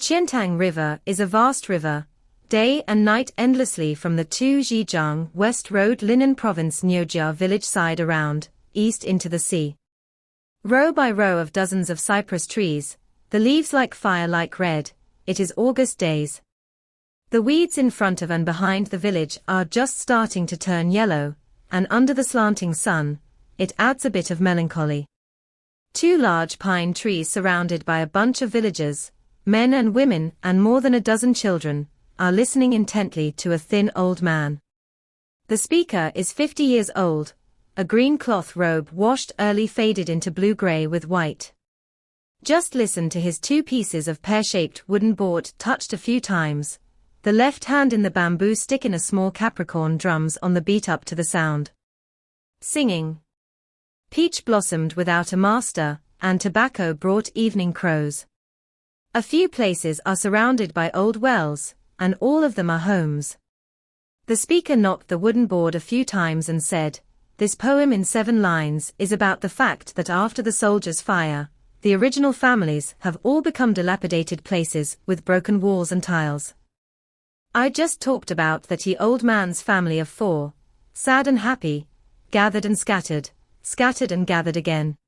Qiantang River is a vast river, day and night endlessly from the Zhejiang West Road Linen Province Niujia village side around, east into the sea. Row by row of dozens of cypress trees, the leaves like fire like red, it is August days. The weeds in front of and behind the village are just starting to turn yellow, and under the slanting sun, it adds a bit of melancholy. Two large pine trees surrounded by a bunch of villagers, men and women and more than a dozen children, are listening intently to a thin old man. The speaker is 50 years old, a green cloth robe washed early faded into blue-gray with white. Just listen to his two pieces of pear-shaped wooden board touched a few times, the left hand in the bamboo stick in a small Capricorn drums on the beat up to the sound. Singing. Peach blossomed without a master, and tobacco brought evening crows. A few places are surrounded by old wells, and all of them are homes. The speaker knocked the wooden board a few times and said, "This poem in 7 lines is about the fact that after the soldiers' fire, the original families have all become dilapidated places with broken walls and tiles. I just talked about that old man's family of 4, sad and happy, gathered and scattered, scattered and gathered again.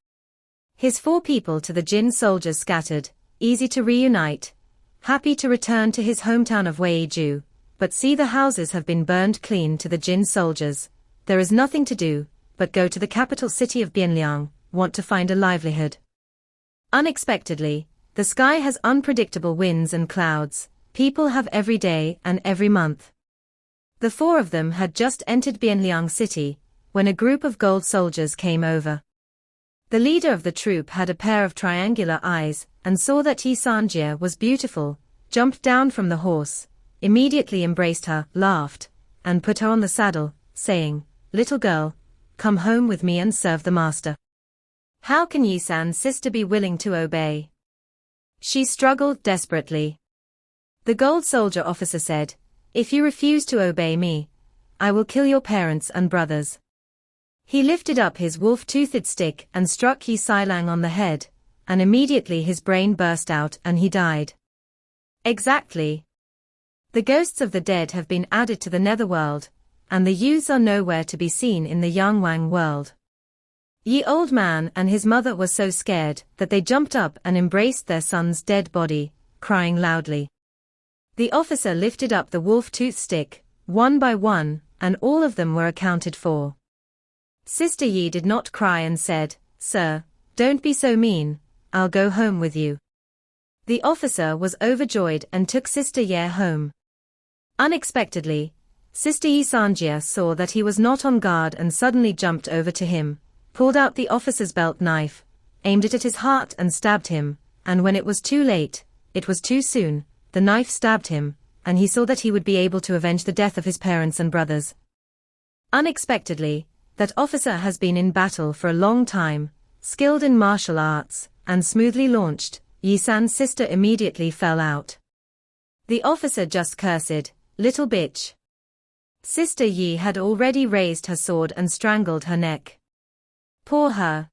His 4 people to the Jin soldiers scattered, easy to reunite, happy to return to his hometown of Weiju, but see the houses have been burned clean to the Jin soldiers, there is nothing to do, but go to the capital city of Bianliang, want to find a livelihood. Unexpectedly, the sky has unpredictable winds and clouds, people have every day and every month. The 4 of them had just entered Bianliang city, when a group of gold soldiers came over. The leader of the troop had a pair of triangular eyes, and saw that Yi Sanjie was beautiful, jumped down from the horse, immediately embraced her, laughed, and put her on the saddle, saying, "Little girl, come home with me and serve the master." How can Yi San's sister be willing to obey? She struggled desperately. The gold soldier officer said, "If you refuse to obey me, I will kill your parents and brothers." He lifted up his wolf-toothed stick and struck Yi Sailang on the head, and immediately his brain burst out and he died. Exactly. The ghosts of the dead have been added to the netherworld, and the youths are nowhere to be seen in the Yangwang world. Yi old man and his mother were so scared that they jumped up and embraced their son's dead body, crying loudly. The officer lifted up the wolf-tooth stick, one by one, and all of them were accounted for. Sister Yi did not cry and said, "Sir, don't be so mean, I'll go home with you." The officer was overjoyed and took Sister Ye home. Unexpectedly, Sister Yi Sanjie saw that he was not on guard and suddenly jumped over to him, pulled out the officer's belt knife, aimed it at his heart and stabbed him, and when it was too late, it was too soon, the knife stabbed him, and he saw that he would be able to avenge the death of his parents and brothers. Unexpectedly, that officer has been in battle for a long time, skilled in martial arts, and smoothly launched, Yi San's sister immediately fell out. The officer just cursed, "Little bitch." Sister Yi had already raised her sword and strangled her neck. Poor her.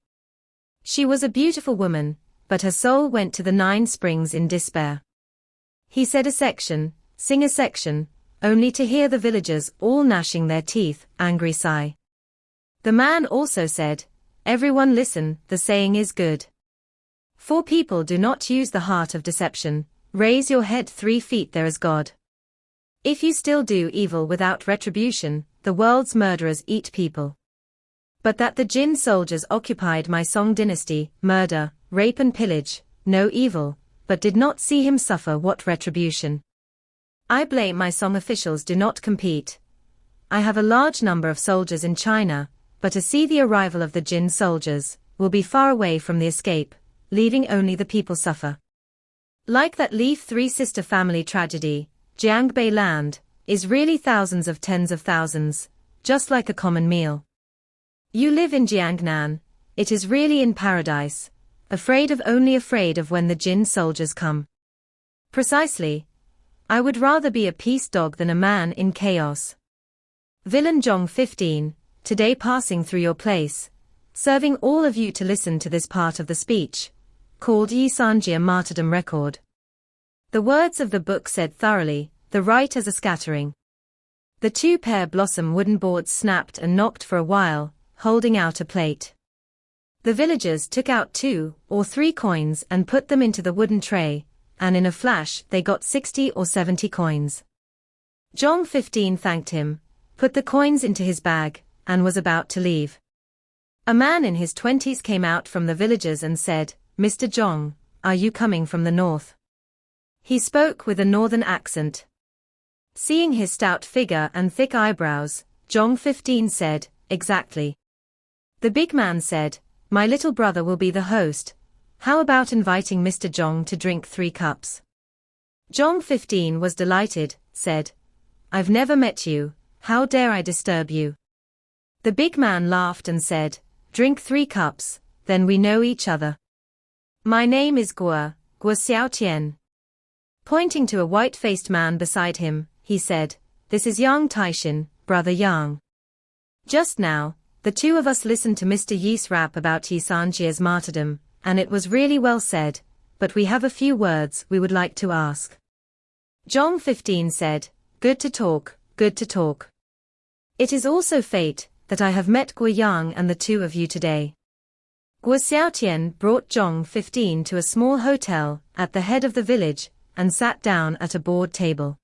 She was a beautiful woman, but her soul went to the 9 springs in despair. He said a section, sing a section, only to hear the villagers all gnashing their teeth, angry sigh. The man also said, "Everyone listen, the saying is good. 4 people do not use the heart of deception, raise your head 3 feet there is God. If you still do evil without retribution, the world's murderers eat people. But that the Jin soldiers occupied my Song Dynasty, murder, rape and pillage, no evil, but did not see him suffer what retribution. I blame my Song officials do not compete. I have a large number of soldiers in China, but to see the arrival of the Jin soldiers, will be far away from the escape, leaving only the people suffer. Like that Leaf 3 sister family tragedy, Jiangbei land, is really thousands of tens of thousands, just like a common meal. You live in Jiangnan, it is really in paradise, afraid of when the Jin soldiers come. Precisely. I would rather be a peace dog than a man in chaos. Villain Zhong 15, today passing through your place, serving all of you to listen to this part of the speech, called Yi Sanjie Martyrdom Record. The words of the book said thoroughly, the right as a scattering. The two-pair blossom wooden boards snapped and knocked for a while, holding out a plate. The villagers took out 2 or 3 coins and put them into the wooden tray, and in a flash they got 60 or 70 coins. Zhong 15 thanked him, put the coins into his bag, and was about to leave. A man in his 20s came out from the villagers and said, "Mr. Zhong, are you coming from the north?" He spoke with a northern accent. Seeing his stout figure and thick eyebrows, Zhong 15 said, "Exactly." The big man said, "My little brother will be the host. How about inviting Mr. Zhong to drink 3 cups? Zhong 15 was delighted, said, "I've never met you, how dare I disturb you?" The big man laughed and said, "Drink 3 cups, then we know each other. My name is Guo Xiaotian." Pointing to a white-faced man beside him, he said, "This is Yang Taishan, brother Yang. Just now, the 2 of us listened to Mr. Yi's rap about Yi Sanjia's martyrdom, and it was really well said, but we have a few words we would like to ask." Zhong 15 said, "Good to talk, good to talk. It is also fate that I have met Guo Yang and the 2 of you today." Guo Xiaotian brought Zhong 15 to a small hotel at the head of the village and sat down at a board table.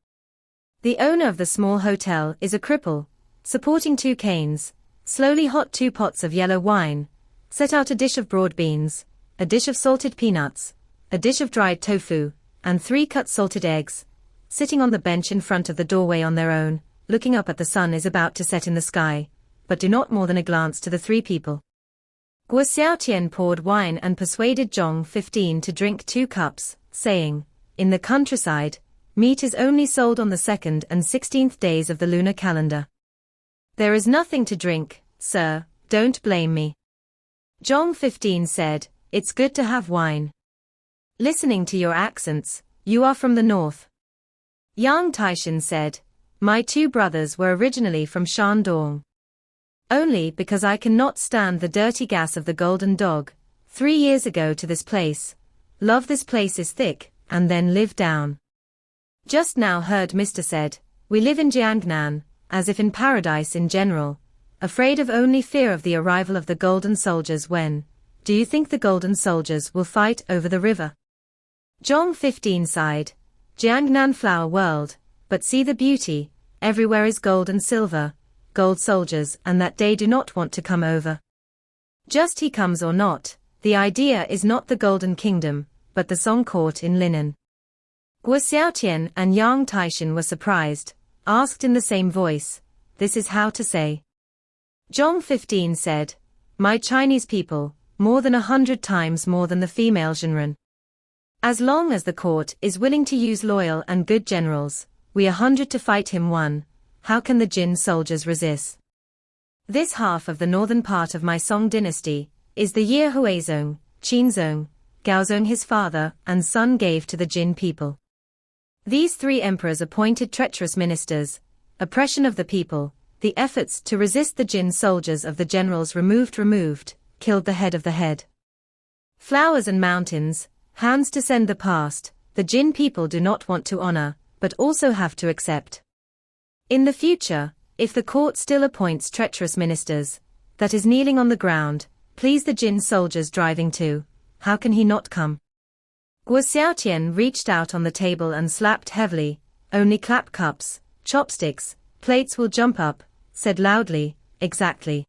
The owner of the small hotel is a cripple, supporting 2 canes, slowly hot 2 pots of yellow wine, set out a dish of broad beans, a dish of salted peanuts, a dish of dried tofu, and 3 cut salted eggs, sitting on the bench in front of the doorway on their own, looking up at the sun is about to set in the sky, but do not more than a glance to the 3 people. Guo Xiaotian poured wine and persuaded Zhong 15 to drink 2 cups, saying, "In the countryside, meat is only sold on the 2nd and 16th days of the lunar calendar. There is nothing to drink, sir, don't blame me." Zhong 15 said, "It's good to have wine. Listening to your accents, you are from the north." Yang Taishan said, "My 2 brothers were originally from Shandong. Only because I cannot stand the dirty gas of the Golden Dog, 3 years ago to this place. Love this place is thick, and then live down. Just now heard Mr. said, we live in Jiangnan, as if in paradise in general, afraid of only fear of the arrival of the golden soldiers when, do you think the golden soldiers will fight over the river?" Zhong 15 sighed, "Jiangnan flower world, but see the beauty, everywhere is gold and silver, gold soldiers and that they do not want to come over. Just he comes or not, the idea is not the golden kingdom, but the Song court in linen." Guo Xiaotian and Yang Taishan were surprised, asked in the same voice, "This is how to say?" Zhong 15 said, "My Chinese people, more than 100 times more than the female Zhenren. As long as the court is willing to use loyal and good generals, we 100 to fight him 1, how can the Jin soldiers resist? This half of the northern part of my Song Dynasty is the year Huizong, Qinzong, Gaozong his father and son gave to the Jin people. These 3 emperors appointed treacherous ministers, oppression of the people, the efforts to resist the Jin soldiers of the generals removed, killed the head of the head. Flowers and mountains, hands to send the past, the Jin people do not want to honor, but also have to accept. In the future, if the court still appoints treacherous ministers, that is kneeling on the ground, please the Jin soldiers driving to, how can he not come?" Guo Xiaotian reached out on the table and slapped heavily, "Only clap cups, chopsticks, plates will jump up," said loudly, "Exactly."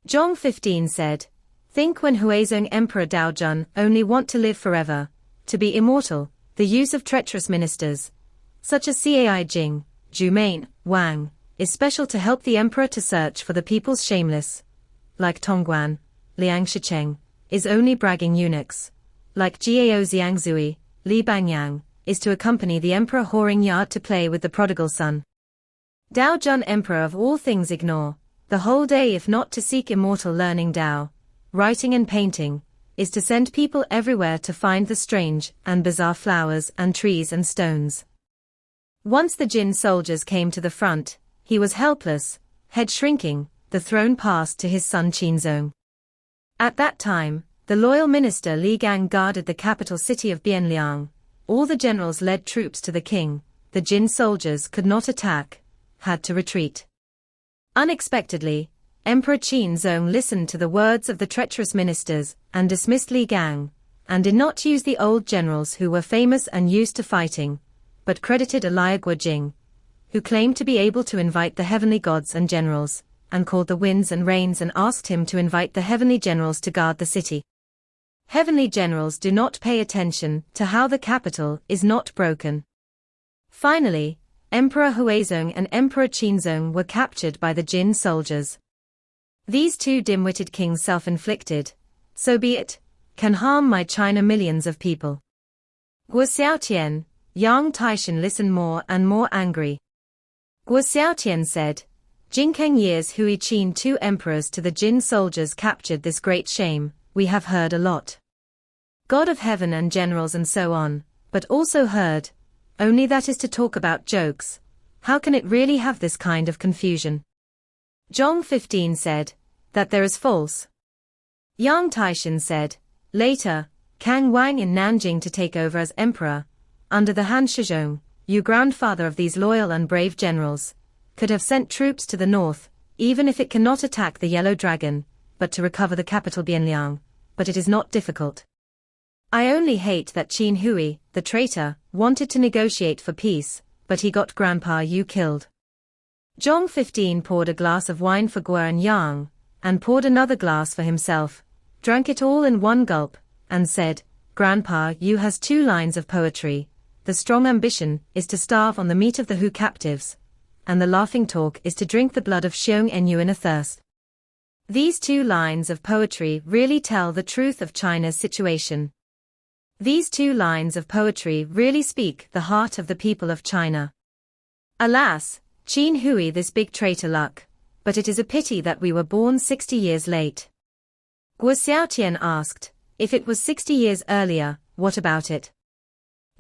Zhong 15 said, "Think when Huizong Emperor Daojun only want to live forever, to be immortal, the use of treacherous ministers, such as Cai Jing, Zhumain, Wang, is special to help the emperor to search for the people's shameless, like Tongguan, Liang Shicheng, is only bragging eunuchs, like Gao Xiangzui, Li Bangyang, is to accompany the emperor whoring yard to play with the prodigal son. Daojun emperor of all things ignore, the whole day if not to seek immortal learning Dao, writing and painting, is to send people everywhere to find the strange and bizarre flowers and trees and stones." Once the Jin soldiers came to the front, he was helpless, head shrinking, the throne passed to his son Qinzong. At that time, the loyal minister Li Gang guarded the capital city of Bianliang, all the generals led troops to the king. The Jin soldiers could not attack, had to retreat. Unexpectedly, Emperor Qin Zong listened to the words of the treacherous ministers and dismissed Li Gang, and did not use the old generals who were famous and used to fighting, but credited a liar Guo Jing, who claimed to be able to invite the heavenly gods and generals, and called the winds and rains and asked him to invite the heavenly generals to guard the city. Heavenly generals do not pay attention to how the capital is not broken. Finally, Emperor Huizong and Emperor Qinzong were captured by the Jin soldiers. These two dim-witted kings self-inflicted, so be it, can harm my China millions of people. Guo Xiaotian, Yang Taishan listened more and more angry. Guo Xiaotian said, Jinkeng years Hui Qin two emperors to the Jin soldiers captured this great shame, we have heard a lot. God of heaven and generals and so on, but also heard, only that is to talk about jokes, how can it really have this kind of confusion? Zhong 15 said, that there is false. Yang Taishan said, later, Kang Wang in Nanjing to take over as emperor, under the Han Shizhong, you grandfather of these loyal and brave generals, could have sent troops to the north, even if it cannot attack the Yellow Dragon, but to recover the capital Bianliang, but it is not difficult. I only hate that Qin Hui, the traitor, wanted to negotiate for peace, but he got Grandpa Yu killed. Zhong 15 poured a glass of wine for Guo and Yang, and poured another glass for himself, drank it all in one gulp, and said, Grandpa Yu has two lines of poetry, the strong ambition is to starve on the meat of the Hu captives, and the laughing talk is to drink the blood of Xiong En-yu in a thirst. These two lines of poetry really tell the truth of China's situation. These two lines of poetry really speak the heart of the people of China. Alas, Qin Hui this big traitor luck, but it is a pity that we were born 60 years late. Guo Xiaotian asked, if it was 60 years earlier, what about it?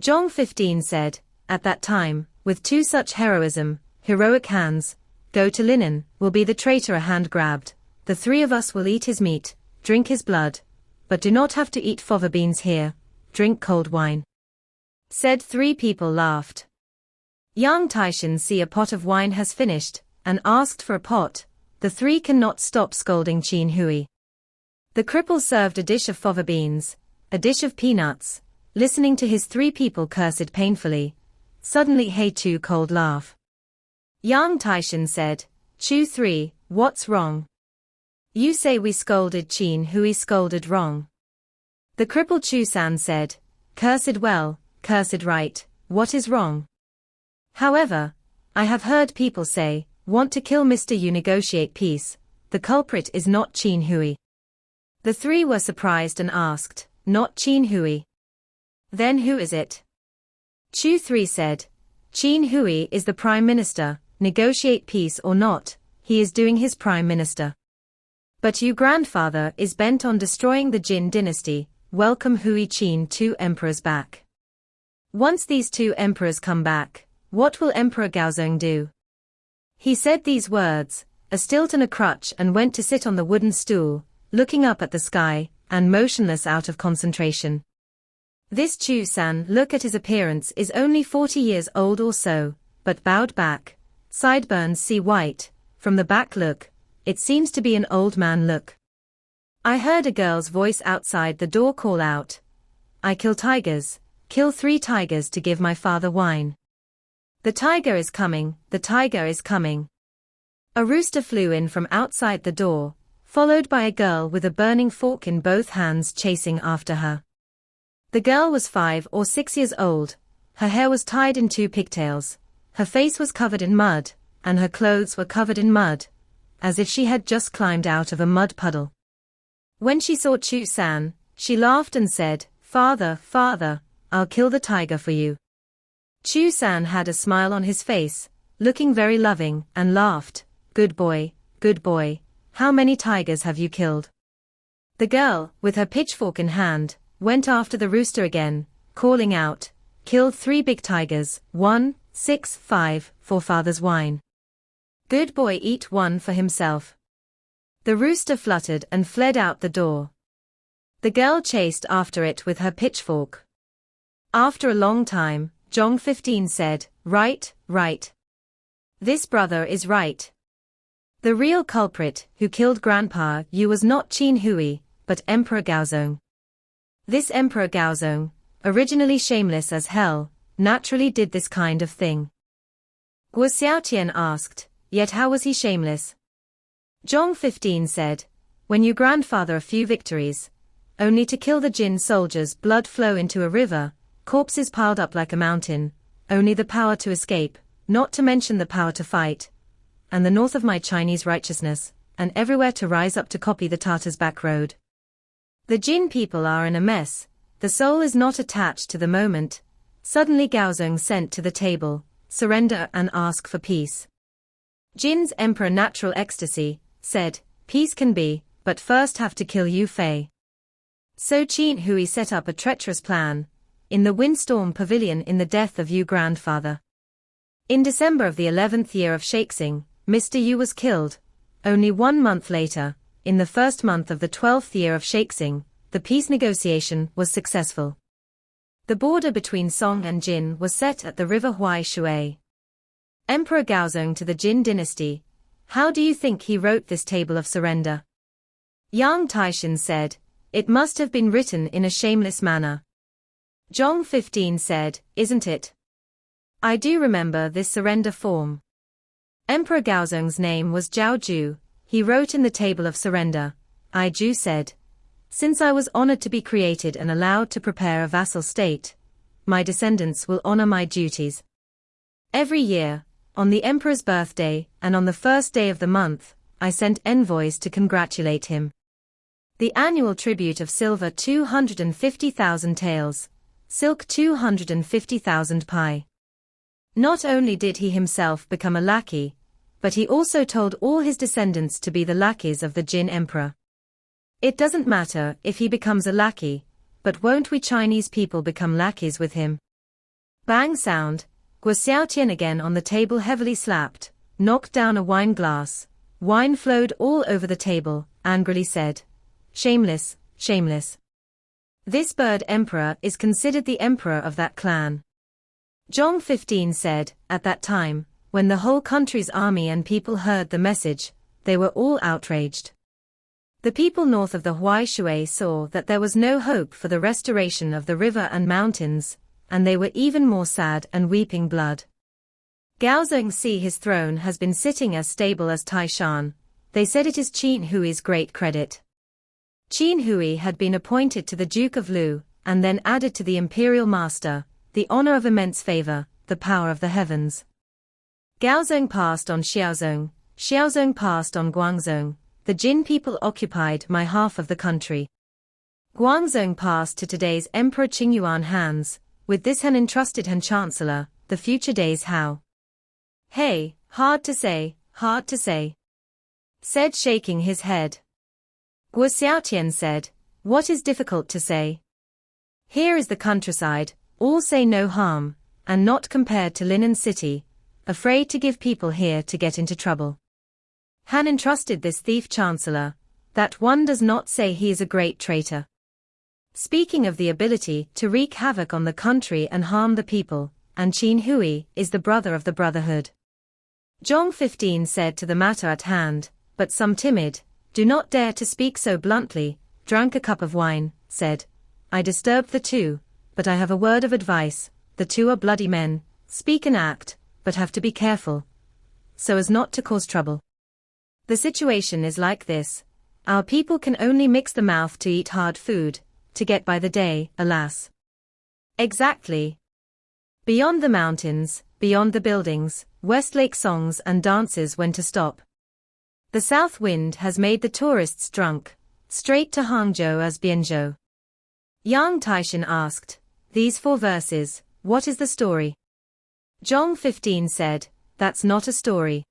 Zhong 15 said, at that time, with two such heroic hands, go to linen, will be the traitor a hand grabbed, the three of us will eat his meat, drink his blood, but do not have to eat fava beans here, drink cold wine. Said three people laughed. Yang Taishan see a pot of wine has finished, and asked for a pot, the three cannot stop scolding Qin Hui. The cripple served a dish of fava beans, a dish of peanuts, listening to his three people cursed painfully, suddenly hey too cold laugh. Yang Taishan said, Chu 3, what's wrong? You say we scolded Qin Hui scolded wrong. The cripple Chu San said, cursed well, cursed right, what is wrong? However, I have heard people say, want to kill Mr. You negotiate peace, the culprit is not Qin Hui. The three were surprised and asked, not Qin Hui. Then who is it? Chu 3 said, Qin Hui is the prime minister, negotiate peace or not, he is doing his prime minister. But you grandfather is bent on destroying the Jin dynasty, welcome Hui Qin two emperors back. Once these two emperors come back, what will Emperor Gaozong do? He said these words, a stilt and a crutch and went to sit on the wooden stool, looking up at the sky, and motionless out of concentration. This Chu San look at his appearance is only 40 years old or so, but bowed back, sideburns see white, from the back look, it seems to be an old man look. I heard a girl's voice outside the door call out, I kill tigers, kill 3 tigers to give my father wine. The tiger is coming, the tiger is coming. A rooster flew in from outside the door, followed by a girl with a burning fork in both hands chasing after her. The girl was 5 or 6 years old, her hair was tied in 2 pigtails, her face was covered in mud, and her clothes were covered in mud, as if she had just climbed out of a mud puddle. When she saw Chu San, she laughed and said, Father, father, I'll kill the tiger for you. Chu San had a smile on his face, looking very loving, and laughed, good boy, how many tigers have you killed? The girl, with her pitchfork in hand, went after the rooster again, calling out, killed 3 big tigers, 1, 6, 5, for father's wine. Good boy eat 1 for himself. The rooster fluttered and fled out the door. The girl chased after it with her pitchfork. After a long time, Zhong 15 said, right, right. This brother is right. The real culprit who killed Grandpa Yu was not Qin Hui, but Emperor Gaozong. This Emperor Gaozong, originally shameless as hell, naturally did this kind of thing. Guo Xiaotian asked, yet how was he shameless? Zhong 15 said, when you grandfather a few victories, only to kill the Jin soldiers, blood flow into a river, corpses piled up like a mountain, only the power to escape, not to mention the power to fight, and the north of my Chinese righteousness, and everywhere to rise up to copy the Tartars' back road. The Jin people are in a mess, the soul is not attached to the moment. Suddenly Gaozong sent to the table, surrender and ask for peace. Jin's emperor natural ecstasy, said, peace can be, but first have to kill Yu Fei. So Qin Hui set up a treacherous plan, in the windstorm pavilion in the death of Yu grandfather. In December of the 11th year of Shaixing, Mr. Yu was killed. Only 1 month later, in the first month of the 12th year of Shaixing, the peace negotiation was successful. The border between Song and Jin was set at the river Huai Shui. Emperor Gaozong to the Jin dynasty, how do you think he wrote this table of surrender? Yang Taishan said, it must have been written in a shameless manner. Zhong 15 said, isn't it? I do remember this surrender form. Emperor Gaozong's name was Zhao Ju, he wrote in the table of surrender, I Ju said, since I was honored to be created and allowed to prepare a vassal state, my descendants will honor my duties. Every year, on the emperor's birthday and on the first day of the month, I sent envoys to congratulate him. The annual tribute of silver 250,000 taels, silk 250,000 pi. Not only did he himself become a lackey, but he also told all his descendants to be the lackeys of the Jin emperor. It doesn't matter if he becomes a lackey, but won't we Chinese people become lackeys with him? Bang sound, Guo Xiaotian again on the table heavily slapped, knocked down a wine glass, wine flowed all over the table, angrily said, shameless, shameless. This bird emperor is considered the emperor of that clan. Zhong 15 said, at that time, when the whole country's army and people heard the message, they were all outraged. The people north of the Huai Shui saw that there was no hope for the restoration of the river and mountains, and they were even more sad and weeping blood. Gaozong see his throne has been sitting as stable as Taishan, they said it is Qin Hui's great credit. Qin Hui had been appointed to the Duke of Lu, and then added to the imperial master, the honor of immense favor, the power of the heavens. Gaozong passed on Xiaozong, Xiaozong passed on Guangzong, the Jin people occupied my half of the country. Guangzong passed to today's Emperor Qingyuan hands, with this Han entrusted Han Chancellor, the future days how. Hey, hard to say, said shaking his head. Guo Xiaotian said, what is difficult to say? Here is the countryside, all say no harm, and not compared to Linen City, afraid to give people here to get into trouble. Han entrusted this thief chancellor, that one does not say he is a great traitor. Speaking of the ability to wreak havoc on the country and harm the people, and Qin Hui is the brother of the brotherhood. Zhong 15 said to the matter at hand, but some timid, do not dare to speak so bluntly, drank a cup of wine, said, I disturbed the two, but I have a word of advice, the two are bloody men, speak and act, but have to be careful, so as not to cause trouble. The situation is like this, our people can only mix the mouth to eat hard food, to get by the day, alas. Exactly. Beyond the mountains, beyond the buildings, Westlake songs and dances when to stop. The south wind has made the tourists drunk, straight to Hangzhou as Bianzhou. Yang Taishan asked, these 4 verses, what is the story? Zhong 15 said, that's not a story.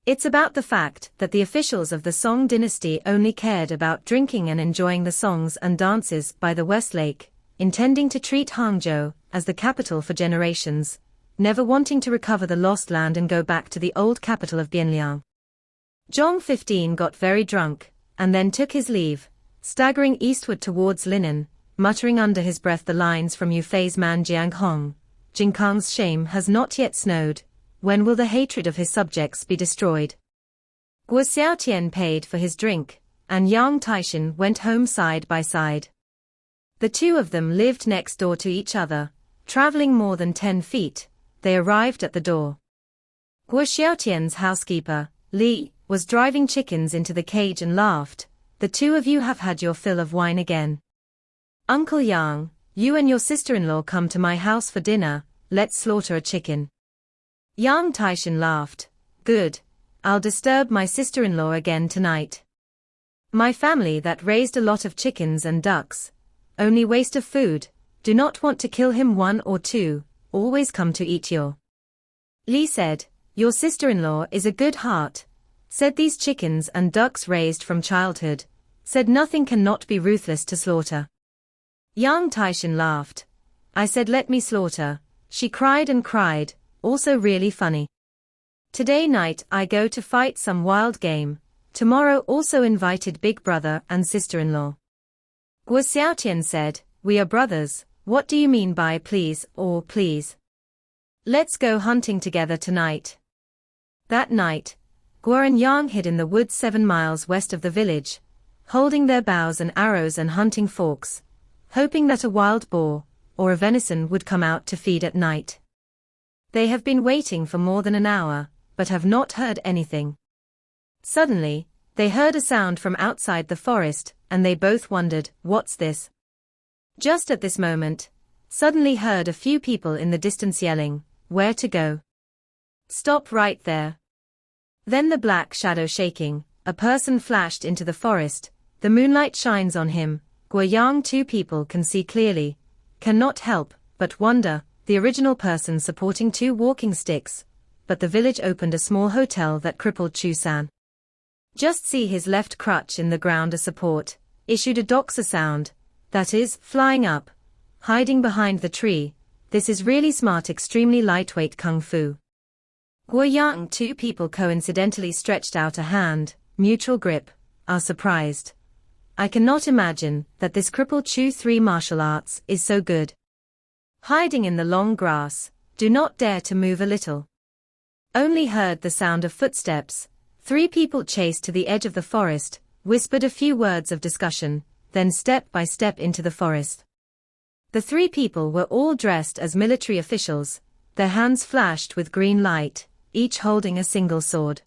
It's about the fact that the officials of the Song Dynasty only cared about drinking and enjoying the songs and dances by the Westlake, intending to treat Hangzhou as the capital for generations, never wanting to recover the lost land and go back to the old capital of Bianliang. Zhong 15 got very drunk, and then took his leave, staggering eastward towards Linen, muttering under his breath the lines from Yufei's man Jiang Hong. Jin Kang's shame has not yet snowed. When will the hatred of his subjects be destroyed? Guo Xiaotian paid for his drink, and Yang Taishan went home side by side. The two of them lived next door to each other. Traveling more than 10 feet, they arrived at the door. Guo Xiaotian's housekeeper, Li, was driving chickens into the cage and laughed. The two of you have had your fill of wine again. Uncle Yang, you and your sister-in-law come to my house for dinner, let's slaughter a chicken. Yang Taishan laughed. Good. I'll disturb my sister-in-law again tonight. My family that raised a lot of chickens and ducks. Only waste of food. Do not want to kill him one or two, always come to eat your. Li said, your sister-in-law is a good heart. Said these chickens and ducks raised from childhood. Said nothing cannot be ruthless to slaughter. Yang Taishan laughed. I said let me slaughter. She cried and cried, also really funny. Today night I go to fight some wild game. Tomorrow also invited big brother and sister-in-law. Guo Xiaotian said, we are brothers, what do you mean by please or please? Let's go hunting together tonight. That night, Guo and Yang hid in the woods 7 miles west of the village, holding their bows and arrows and hunting forks, hoping that a wild boar or a venison would come out to feed at night. They have been waiting for more than an hour, but have not heard anything. Suddenly, they heard a sound from outside the forest, and they both wondered, what's this? Just at this moment, suddenly heard a few people in the distance yelling, where to go? Stop right there. Then the black shadow shaking, a person flashed into the forest, the moonlight shines on him, Guo Yang. Two people can see clearly, cannot help but wonder, the original person supporting 2 walking sticks, but the village opened a small hotel that crippled Chu San. Just see his left crutch in the ground a support, issued a doxa sound, that is, flying up, hiding behind the tree. This is really smart, extremely lightweight kung fu. Guo Yang. 2 people coincidentally stretched out a hand, mutual grip, are surprised. I cannot imagine that this crippled Chu 3 martial arts is so good. Hiding in the long grass, do not dare to move a little. Only heard the sound of footsteps. 3 people chased to the edge of the forest, whispered a few words of discussion, then step by step into the forest. The 3 people were all dressed as military officials, their hands flashed with green light, each holding a single sword.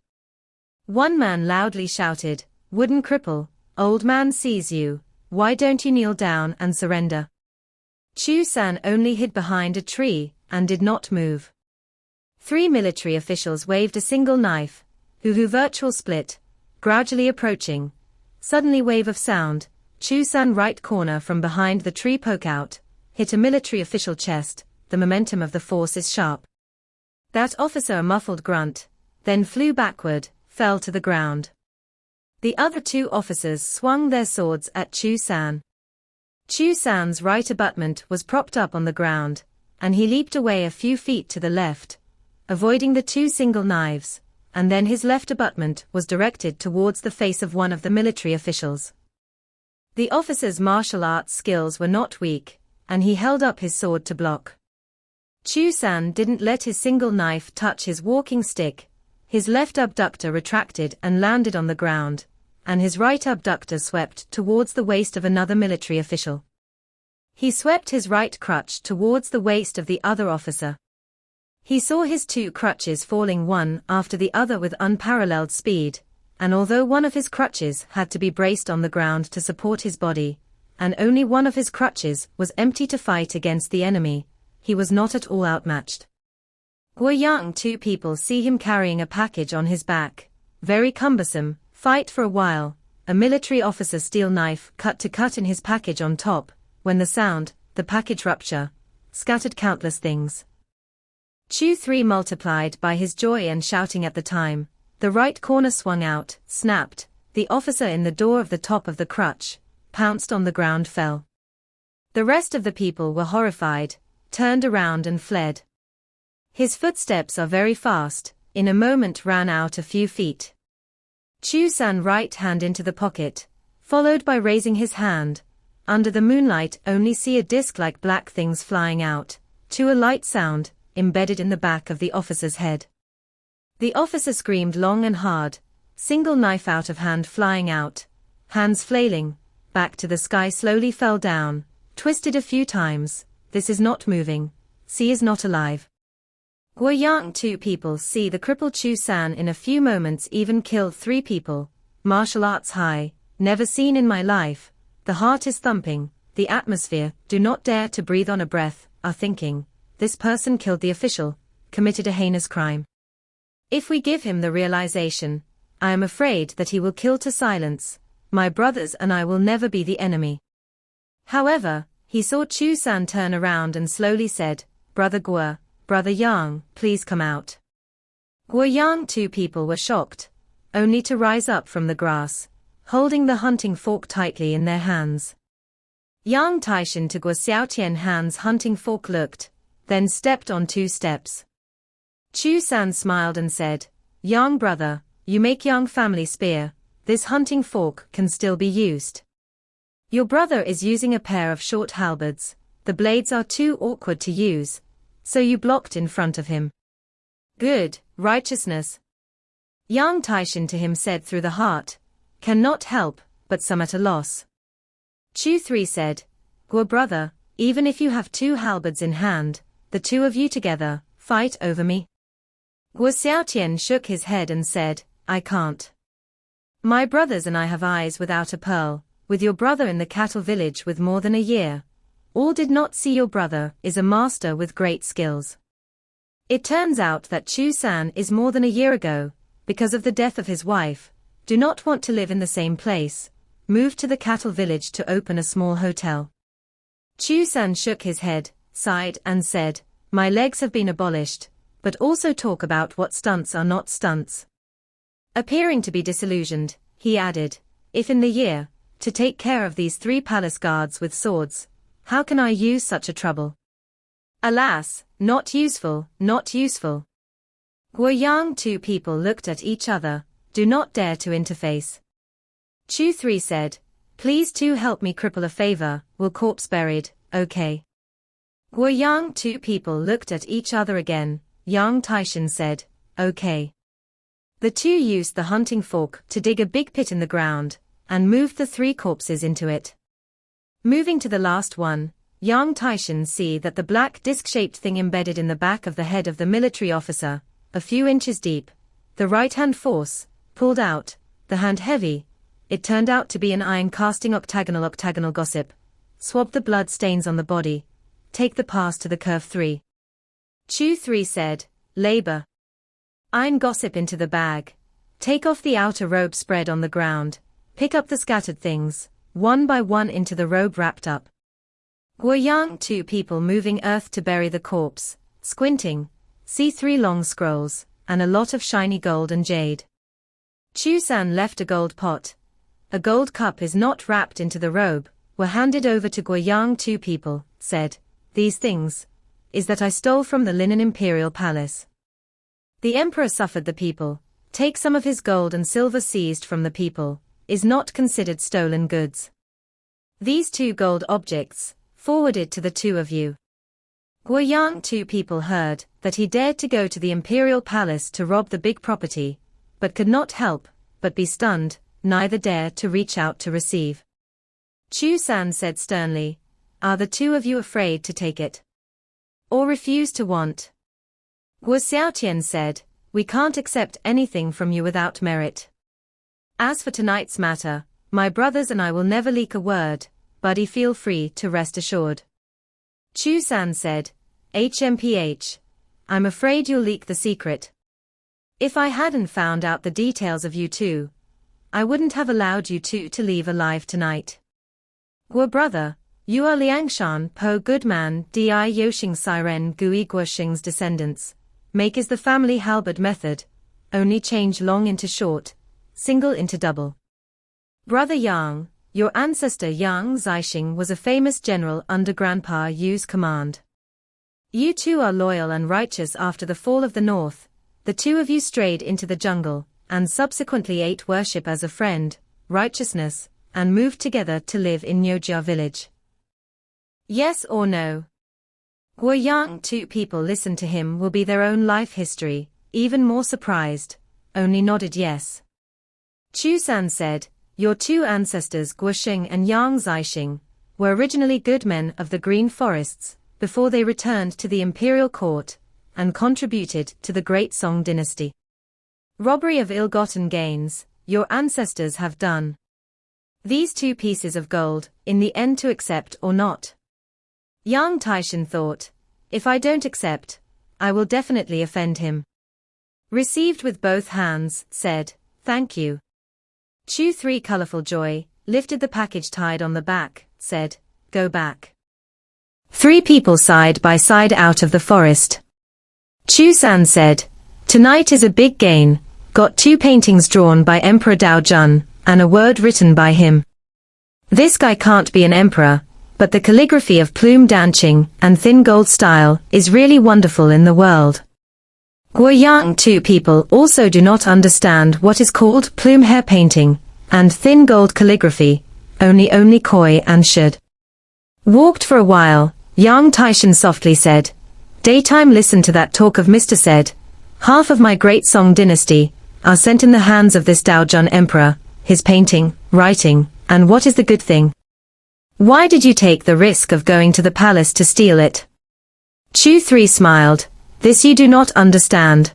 One man loudly shouted, wooden cripple, old man sees you, why don't you kneel down and surrender? Chu San only hid behind a tree, and did not move. 3 military officials waved a single knife, hoo virtual split, gradually approaching. Suddenly wave of sound, Chu San right corner from behind the tree poke out, hit a military official chest, the momentum of the force is sharp. That officer a muffled grunt, then flew backward, fell to the ground. The other 2 officers swung their swords at Chu San. Chu San's right abutment was propped up on the ground, and he leaped away a few feet to the left, avoiding the 2 single knives, and then his left abutment was directed towards the face of one of the military officials. The officer's martial arts skills were not weak, and he held up his sword to block. Chu San didn't let his single knife touch his walking stick. His left abductor retracted and landed on the ground, and his right abductor swept towards the waist of another military official. He swept his right crutch towards the waist of the other officer. He saw his 2 crutches falling one after the other with unparalleled speed, and although one of his crutches had to be braced on the ground to support his body, and only one of his crutches was empty to fight against the enemy, he was not at all outmatched. Guo Yang. 2 people see him carrying a package on his back, very cumbersome, fight for a while, a military officer steel knife cut in his package on top, when the sound, the package rupture, scattered countless things. Chu 3 multiplied by his joy and shouting at the time, the right corner swung out, snapped, the officer in the door of the top of the crutch, pounced on the ground fell. The rest of the people were horrified, turned around and fled. His footsteps are very fast, in a moment ran out a few feet. Chu San right hand into the pocket, followed by raising his hand, under the moonlight only see a disc-like black things flying out, to a light sound, embedded in the back of the officer's head. The officer screamed long and hard, single knife out of hand flying out, hands flailing, back to the sky slowly fell down, twisted a few times, this is not moving, C is not alive. Guo Yang 2 people see the crippled Chu San in a few moments even killed 3 people, martial arts high, never seen in my life, the heart is thumping, the atmosphere, do not dare to breathe on a breath, are thinking, this person killed the official, committed a heinous crime. If we give him the realization, I am afraid that he will kill to silence, my brothers and I will never be the enemy. However, he saw Chu San turn around and slowly said, Brother Guo, Brother Yang, please come out. Guo Yang 2 people were shocked, only to rise up from the grass, holding the hunting fork tightly in their hands. Yang Taishan to Guo Xiaotian hands hunting fork looked, then stepped on 2 steps. Chu San smiled and said, Yang brother, you make Yang family spear, this hunting fork can still be used. Your brother is using a pair of short halberds, the blades are too awkward to use, so you blocked in front of him. Good, righteousness. Yang Taishan to him said through the heart, cannot help, but some at a loss. Chu 3 said, Guo brother, even if you have 2 halberds in hand, the 2 of you together, fight over me. Guo Xiaotian shook his head and said, I can't. My brothers and I have eyes without a pearl, with your brother in the cattle village with more than a year. All did not see your brother is a master with great skills. It turns out that Chu San is more than a year ago, because of the death of his wife, do not want to live in the same place, moved to the cattle village to open a small hotel. Chu San shook his head, sighed and said, my legs have been abolished, but also talk about what stunts are not stunts. Appearing to be disillusioned, he added, if in the year, to take care of these 3 palace guards with swords, how can I use such a trouble? Alas, not useful, not useful. Guo Yang 2 people looked at each other, do not dare to interface. Chu 3 said, please 2 help me cripple a favor, will corpse buried, okay. Guo Yang 2 people looked at each other again, Yang Taishan said, okay. The 2 used the hunting fork to dig a big pit in the ground, and moved the 3 corpses into it. Moving to the last one, Yang Taishan see that the black disc-shaped thing embedded in the back of the head of the military officer, a few inches deep, the right hand force, pulled out, the hand heavy, it turned out to be an iron casting octagonal gossip, swab the blood stains on the body, take the pass to the curve 3. Chu 3 said, labor. Iron gossip into the bag, take off the outer robe spread on the ground, pick up the scattered things, one by one into the robe wrapped up. Guo Yang 2 people moving earth to bury the corpse, squinting, see 3 long scrolls, and a lot of shiny gold and jade. Chu San left a gold pot. A gold cup is not wrapped into the robe, were handed over to Guo Yang 2 people, said, these things, is that I stole from the linen imperial palace. The emperor suffered the people, take some of his gold and silver seized from the people, is not considered stolen goods. These 2 gold objects, forwarded to the 2 of you. Guo Yang 2 people heard that he dared to go to the imperial palace to rob the big property, but could not help, but be stunned, neither dare to reach out to receive. Chu San said sternly, are the 2 of you afraid to take it? Or refuse to want? Guo Xiaotian said, we can't accept anything from you without merit. As for tonight's matter, my brothers and I will never leak a word, buddy feel free to rest assured. Chu San said, HMPH. I'm afraid you'll leak the secret. If I hadn't found out the details of you 2, I wouldn't have allowed you 2 to leave alive tonight. Guo brother, you are Liangshan Po Goodman Di Yoxing Siren Gui Guoxing's descendants. Make is the family halberd method, only change long into short, single into double. Brother Yang, your ancestor Yang Zixing was a famous general under Grandpa Yu's command. You 2 are loyal and righteous after the fall of the north, the 2 of you strayed into the jungle, and subsequently ate worship as a friend, righteousness, and moved together to live in Nyojia village. Yes or no? Guo Yang, two people listened to him will be their own life history, even more surprised, only nodded yes. Chu San said, your two ancestors Guo Jing and Yang Zixing were originally good men of the green forests, before they returned to the imperial court, and contributed to the great Song Dynasty. Robbery of ill-gotten gains, your ancestors have done. These two pieces of gold, in the end to accept or not. Yang Taishan thought, if I don't accept, I will definitely offend him. Received with both hands, said, thank you. Chu, three colorful joy, lifted the package tied on the back, said, go back. Three people side by side out of the forest. Chu San said, tonight is a big gain, got two paintings drawn by Emperor Dao Jun, and a word written by him. This guy can't be an emperor, but the calligraphy of plume dancing and thin gold style is really wonderful in the world. Guo Yang, two people also do not understand what is called plume hair painting and thin gold calligraphy, only Koi and should. Walked for a while, Yang Taishan softly said, daytime listen to that talk of Mr. said, half of my great Song Dynasty are sent in the hands of this Dao Jun emperor, his painting, writing, and what is the good thing? Why did you take the risk of going to the palace to steal it? Chu Three smiled, this you do not understand.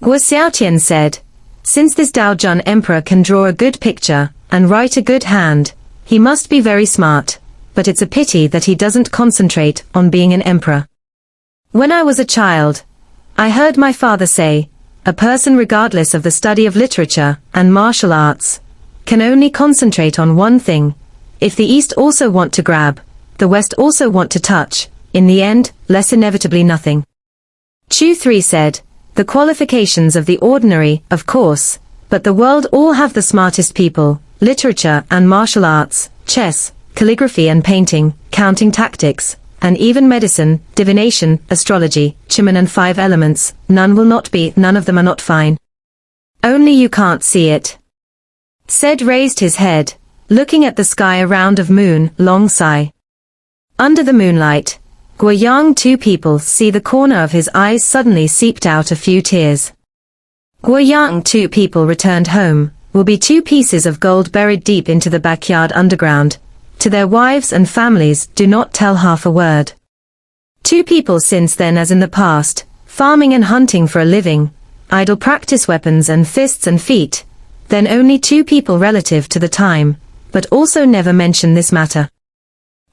Guo Xiaotian said, since this Dao Jun emperor can draw a good picture, and write a good hand, he must be very smart, but it's a pity that he doesn't concentrate on being an emperor. When I was a child, I heard my father say, a person regardless of the study of literature and martial arts, can only concentrate on one thing. If the East also want to grab, the West also want to touch, in the end, less inevitably nothing. Chu Three said, the qualifications of the ordinary, of course, but the world all have the smartest people, literature and martial arts, chess, calligraphy and painting, counting tactics, and even medicine, divination, astrology, Chiman and 5 elements, none of them are not fine. Only you can't see it. Said raised his head, looking at the sky a round of moon, long sigh. Under the moonlight, Guo Yang, two people see the corner of his eyes suddenly seeped out a few tears. Guo Yang, two people returned home, will be two pieces of gold buried deep into the backyard underground. To their wives and families do not tell half a word. Two people since then as in the past, farming and hunting for a living, idle practice weapons and fists and feet, then only two people relative to the time, but also never mention this matter.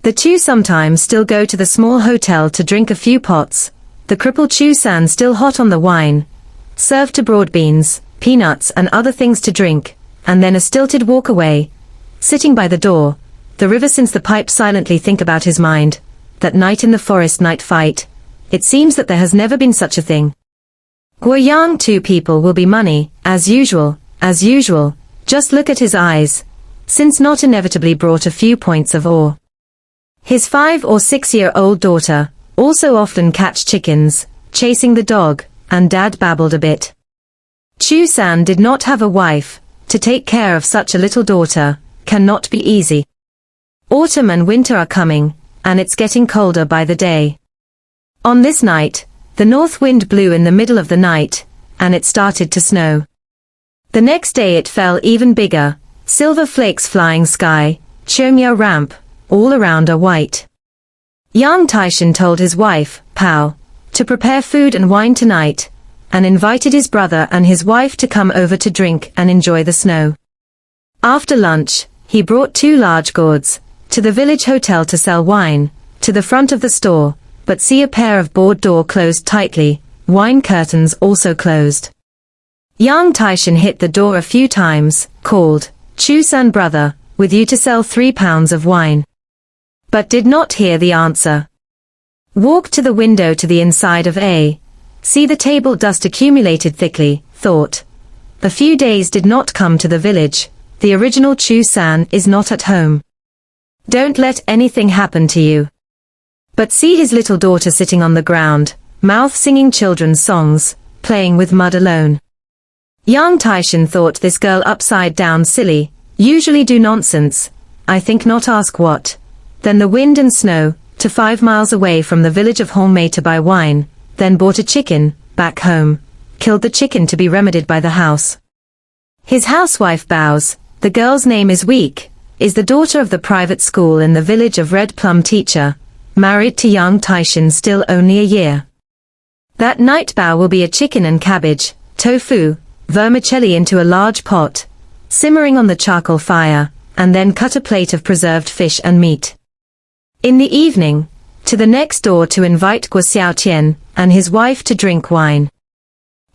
The two sometimes still go to the small hotel to drink a few pots, the crippled Chu San still hot on the wine, served to broad beans, peanuts and other things to drink, and then a stilted walk away, sitting by the door, the river since the pipe silently think about his mind, that night in the forest night fight, it seems that there has never been such a thing. Guo Yang, two people will be money, as usual, just look at his eyes, since not inevitably brought a few points of awe. His 5 or 6-year-old daughter, also often catch chickens, chasing the dog, and dad babbled a bit. Chu San did not have a wife, to take care of such a little daughter, cannot be easy. Autumn and winter are coming, and it's getting colder by the day. On this night, the north wind blew in the middle of the night, and it started to snow. The next day it fell even bigger, silver flakes flying sky, Chomya ramp, all around are white. Yang Taishan told his wife, Pao, to prepare food and wine tonight, and invited his brother and his wife to come over to drink and enjoy the snow. After lunch, he brought 2 large gourds, to the village hotel to sell wine, to the front of the store, but see a pair of board door closed tightly, wine curtains also closed. Yang Taishan hit the door a few times, called, Chu San brother, with you to sell 3 pounds of wine. But did not hear the answer. Walked to the window to the inside of A. See the table dust accumulated thickly, thought. A few days did not come to the village, the original Chu San is not at home. Don't let anything happen to you. But see his little daughter sitting on the ground, mouth singing children's songs, playing with mud alone. Yang Taishan thought this girl upside down silly, Usually do nonsense, I think not ask what. Then the wind and snow, to 5 miles away from the village of Hongmei to buy wine, then bought a chicken, back home, killed the chicken to be remedied by the house. His housewife bows, the girl's name is Week, is the daughter of the private school in the village of Red Plum teacher, married to young Taishin still only a year. That night Bao will be a chicken and cabbage, tofu, vermicelli into a large pot, simmering on the charcoal fire, and then cut a plate of preserved fish and meat. In the evening, to the next door to invite Guo Xiaotian and his wife to drink wine.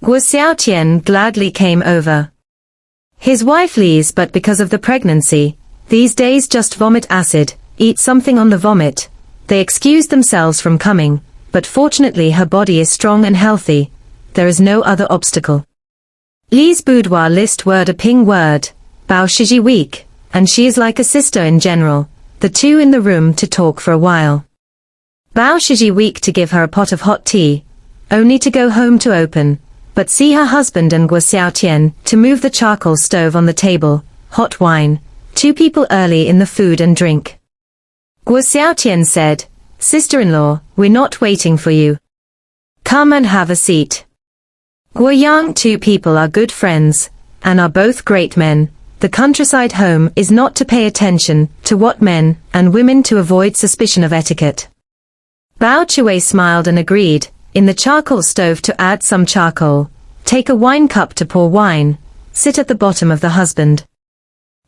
Guo Xiaotian gladly came over. His wife leaves, but because of the pregnancy, these days just vomit acid, eat something on the vomit. They excuse themselves from coming, but fortunately her body is strong and healthy. There is no other obstacle. Li's boudoir list word a ping word, Bao Shiji weak, and she is like a sister in general, the two in the room to talk for a while. Bao Shiji weak to give her a pot of hot tea, only to go home to open, but see her husband and Guo Xiaotian to move the charcoal stove on the table, hot wine, 2 people early in the food and drink. Guo Xiaotian said, "Sister-in-law, we're not waiting for you. Come and have a seat." Guo Yang 2 people are good friends, and are both great men. The countryside home is not to pay attention to what men and women to avoid suspicion of etiquette. Bao Chui smiled and agreed, in the charcoal stove to add some charcoal, take a wine cup to pour wine, sit at the bottom of the husband.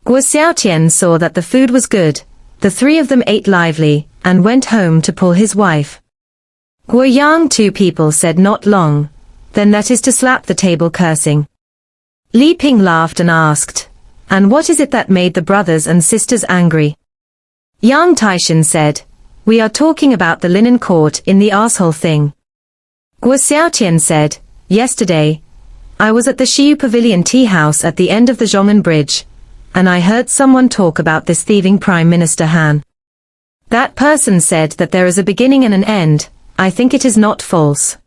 Guo Xiaotian saw that the food was good, the 3 of them ate lively, and went home to pull his wife. Guo Yang 2 people said not long, then that is to slap the table cursing. Li Ping laughed and asked, "And what is it that made the brothers and sisters angry?" Yang Taishin said, "We are talking about the linen court in the asshole thing." Guo Xiaotian said, "Yesterday, I was at the Shiyu Pavilion tea house at the end of the Zhong'an Bridge, and I heard someone talk about this thieving Prime Minister Han. That person said that there is a beginning and an end. I think it is not false.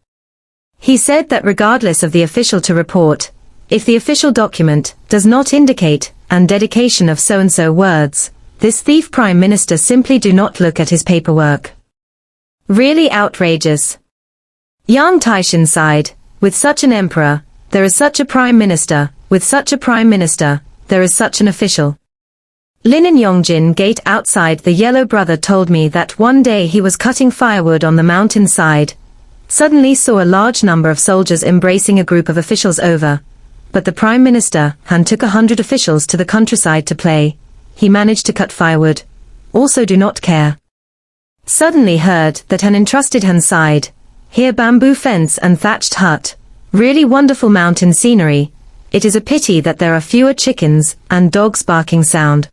He said that regardless of the official to report, if the official document does not indicate and dedication of so-and-so words, this thief Prime Minister simply do not look at his paperwork. Really outrageous." Yang Taishin sighed, "With such an emperor, there is such a Prime Minister, with such a Prime Minister, there is such an official." Lin and Yongjin gate outside the Yellow Brother told me that one day he was cutting firewood on the mountainside, suddenly saw a large number of soldiers embracing a group of officials over, but the Prime Minister Han took 100 officials to the countryside to play. He managed to cut firewood, also do not care. Suddenly heard that Han entrusted Han side, here bamboo fence and thatched hut, really wonderful mountain scenery. It is a pity that there are fewer chickens and dogs barking sound.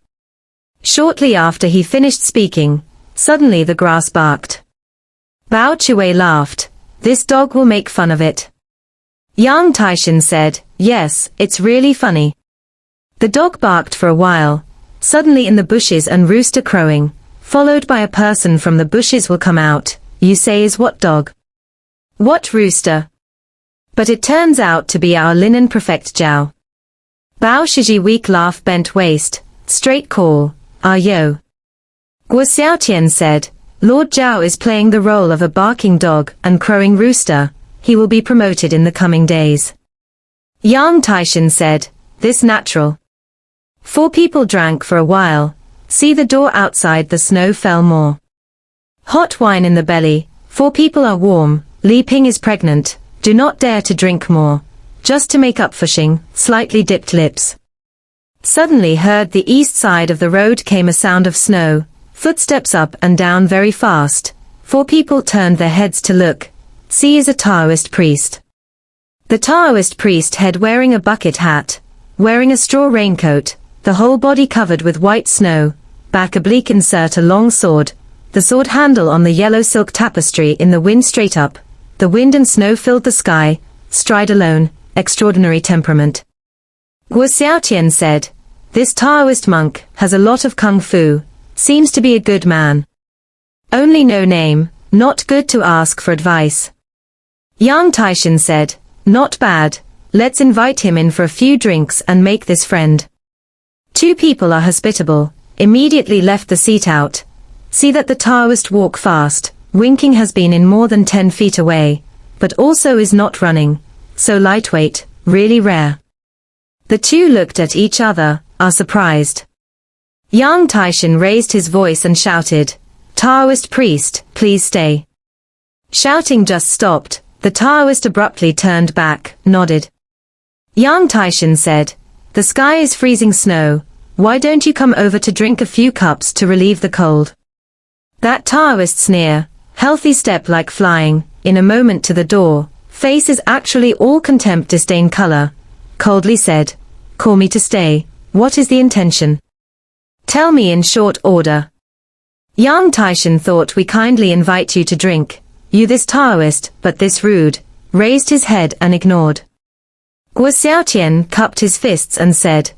Shortly after he finished speaking, suddenly the grass barked. Bao Chui laughed, "This dog will make fun of it." Yang Taishin said, "Yes, it's really funny." The dog barked for a while, suddenly in the bushes and rooster crowing, followed by a person from the bushes will come out. You say is what dog? What rooster? But it turns out to be our linen prefect Zhao. Bao Shiji weak laugh bent waist, straight call, "Ah yo." Guo Xiaotian said, "Lord Zhao is playing the role of a barking dog and crowing rooster. He will be promoted in the coming days." Yang Taishin said, "This natural." 4 people drank for a while, see the door outside the snow fell more. Hot wine in the belly, 4 people are warm, Li Ping is pregnant, do not dare to drink more, just to make up for Xing, slightly dipped lips. Suddenly heard the east side of the road came a sound of snow, footsteps up and down very fast, 4 people turned their heads to look, see is a Taoist priest. The Taoist priest head wearing a bucket hat, wearing a straw raincoat, the whole body covered with white snow, back oblique insert a long sword, the sword handle on the yellow silk tapestry in the wind straight up, the wind and snow filled the sky, stride alone, extraordinary temperament. Guo Xiaotian said, "This Taoist monk has a lot of kung fu, seems to be a good man. Only no name, not good to ask for advice." Yang Taishin said, "Not bad, let's invite him in for a few drinks and make this friend." Two people are hospitable, immediately left the seat out. See that the Taoist walk fast, winking has been in more than 10 feet away, but also is not running, so lightweight, really rare. The two looked at each other, are surprised. Yang Taishan raised his voice and shouted, "Taoist priest, please stay." Shouting just stopped, the Taoist abruptly turned back, nodded. Yang Taishan said, "The sky is freezing snow, why don't you come over to drink a few cups to relieve the cold?" That Taoist sneer, healthy step like flying, in a moment to the door, face is actually all contempt disdain color, coldly said, "Call me to stay, what is the intention? Tell me in short order." Yang Taishan thought we kindly invite you to drink, you this Taoist, but this rude, raised his head and ignored. Guo Xiaotian cupped his fists and said,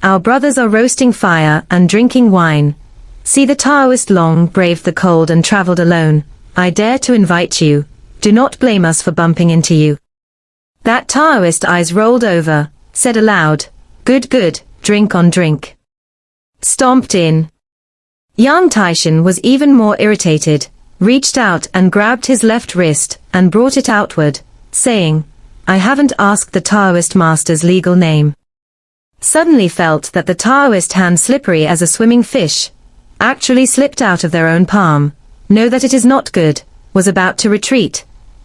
"Our brothers are roasting fire and drinking wine. See the Taoist long braved the cold and traveled alone. I dare to invite you, do not blame us for bumping into you." That Taoist eyes rolled over, said aloud, "Good good, drink on drink." Stomped in. Yang Taishan was even more irritated, reached out and grabbed his left wrist and brought it outward, saying, "I haven't asked the Taoist master's legal name." Suddenly felt that the Taoist hand slippery as a swimming fish, actually slipped out of their own palm, know that it is not good, was about to retreat,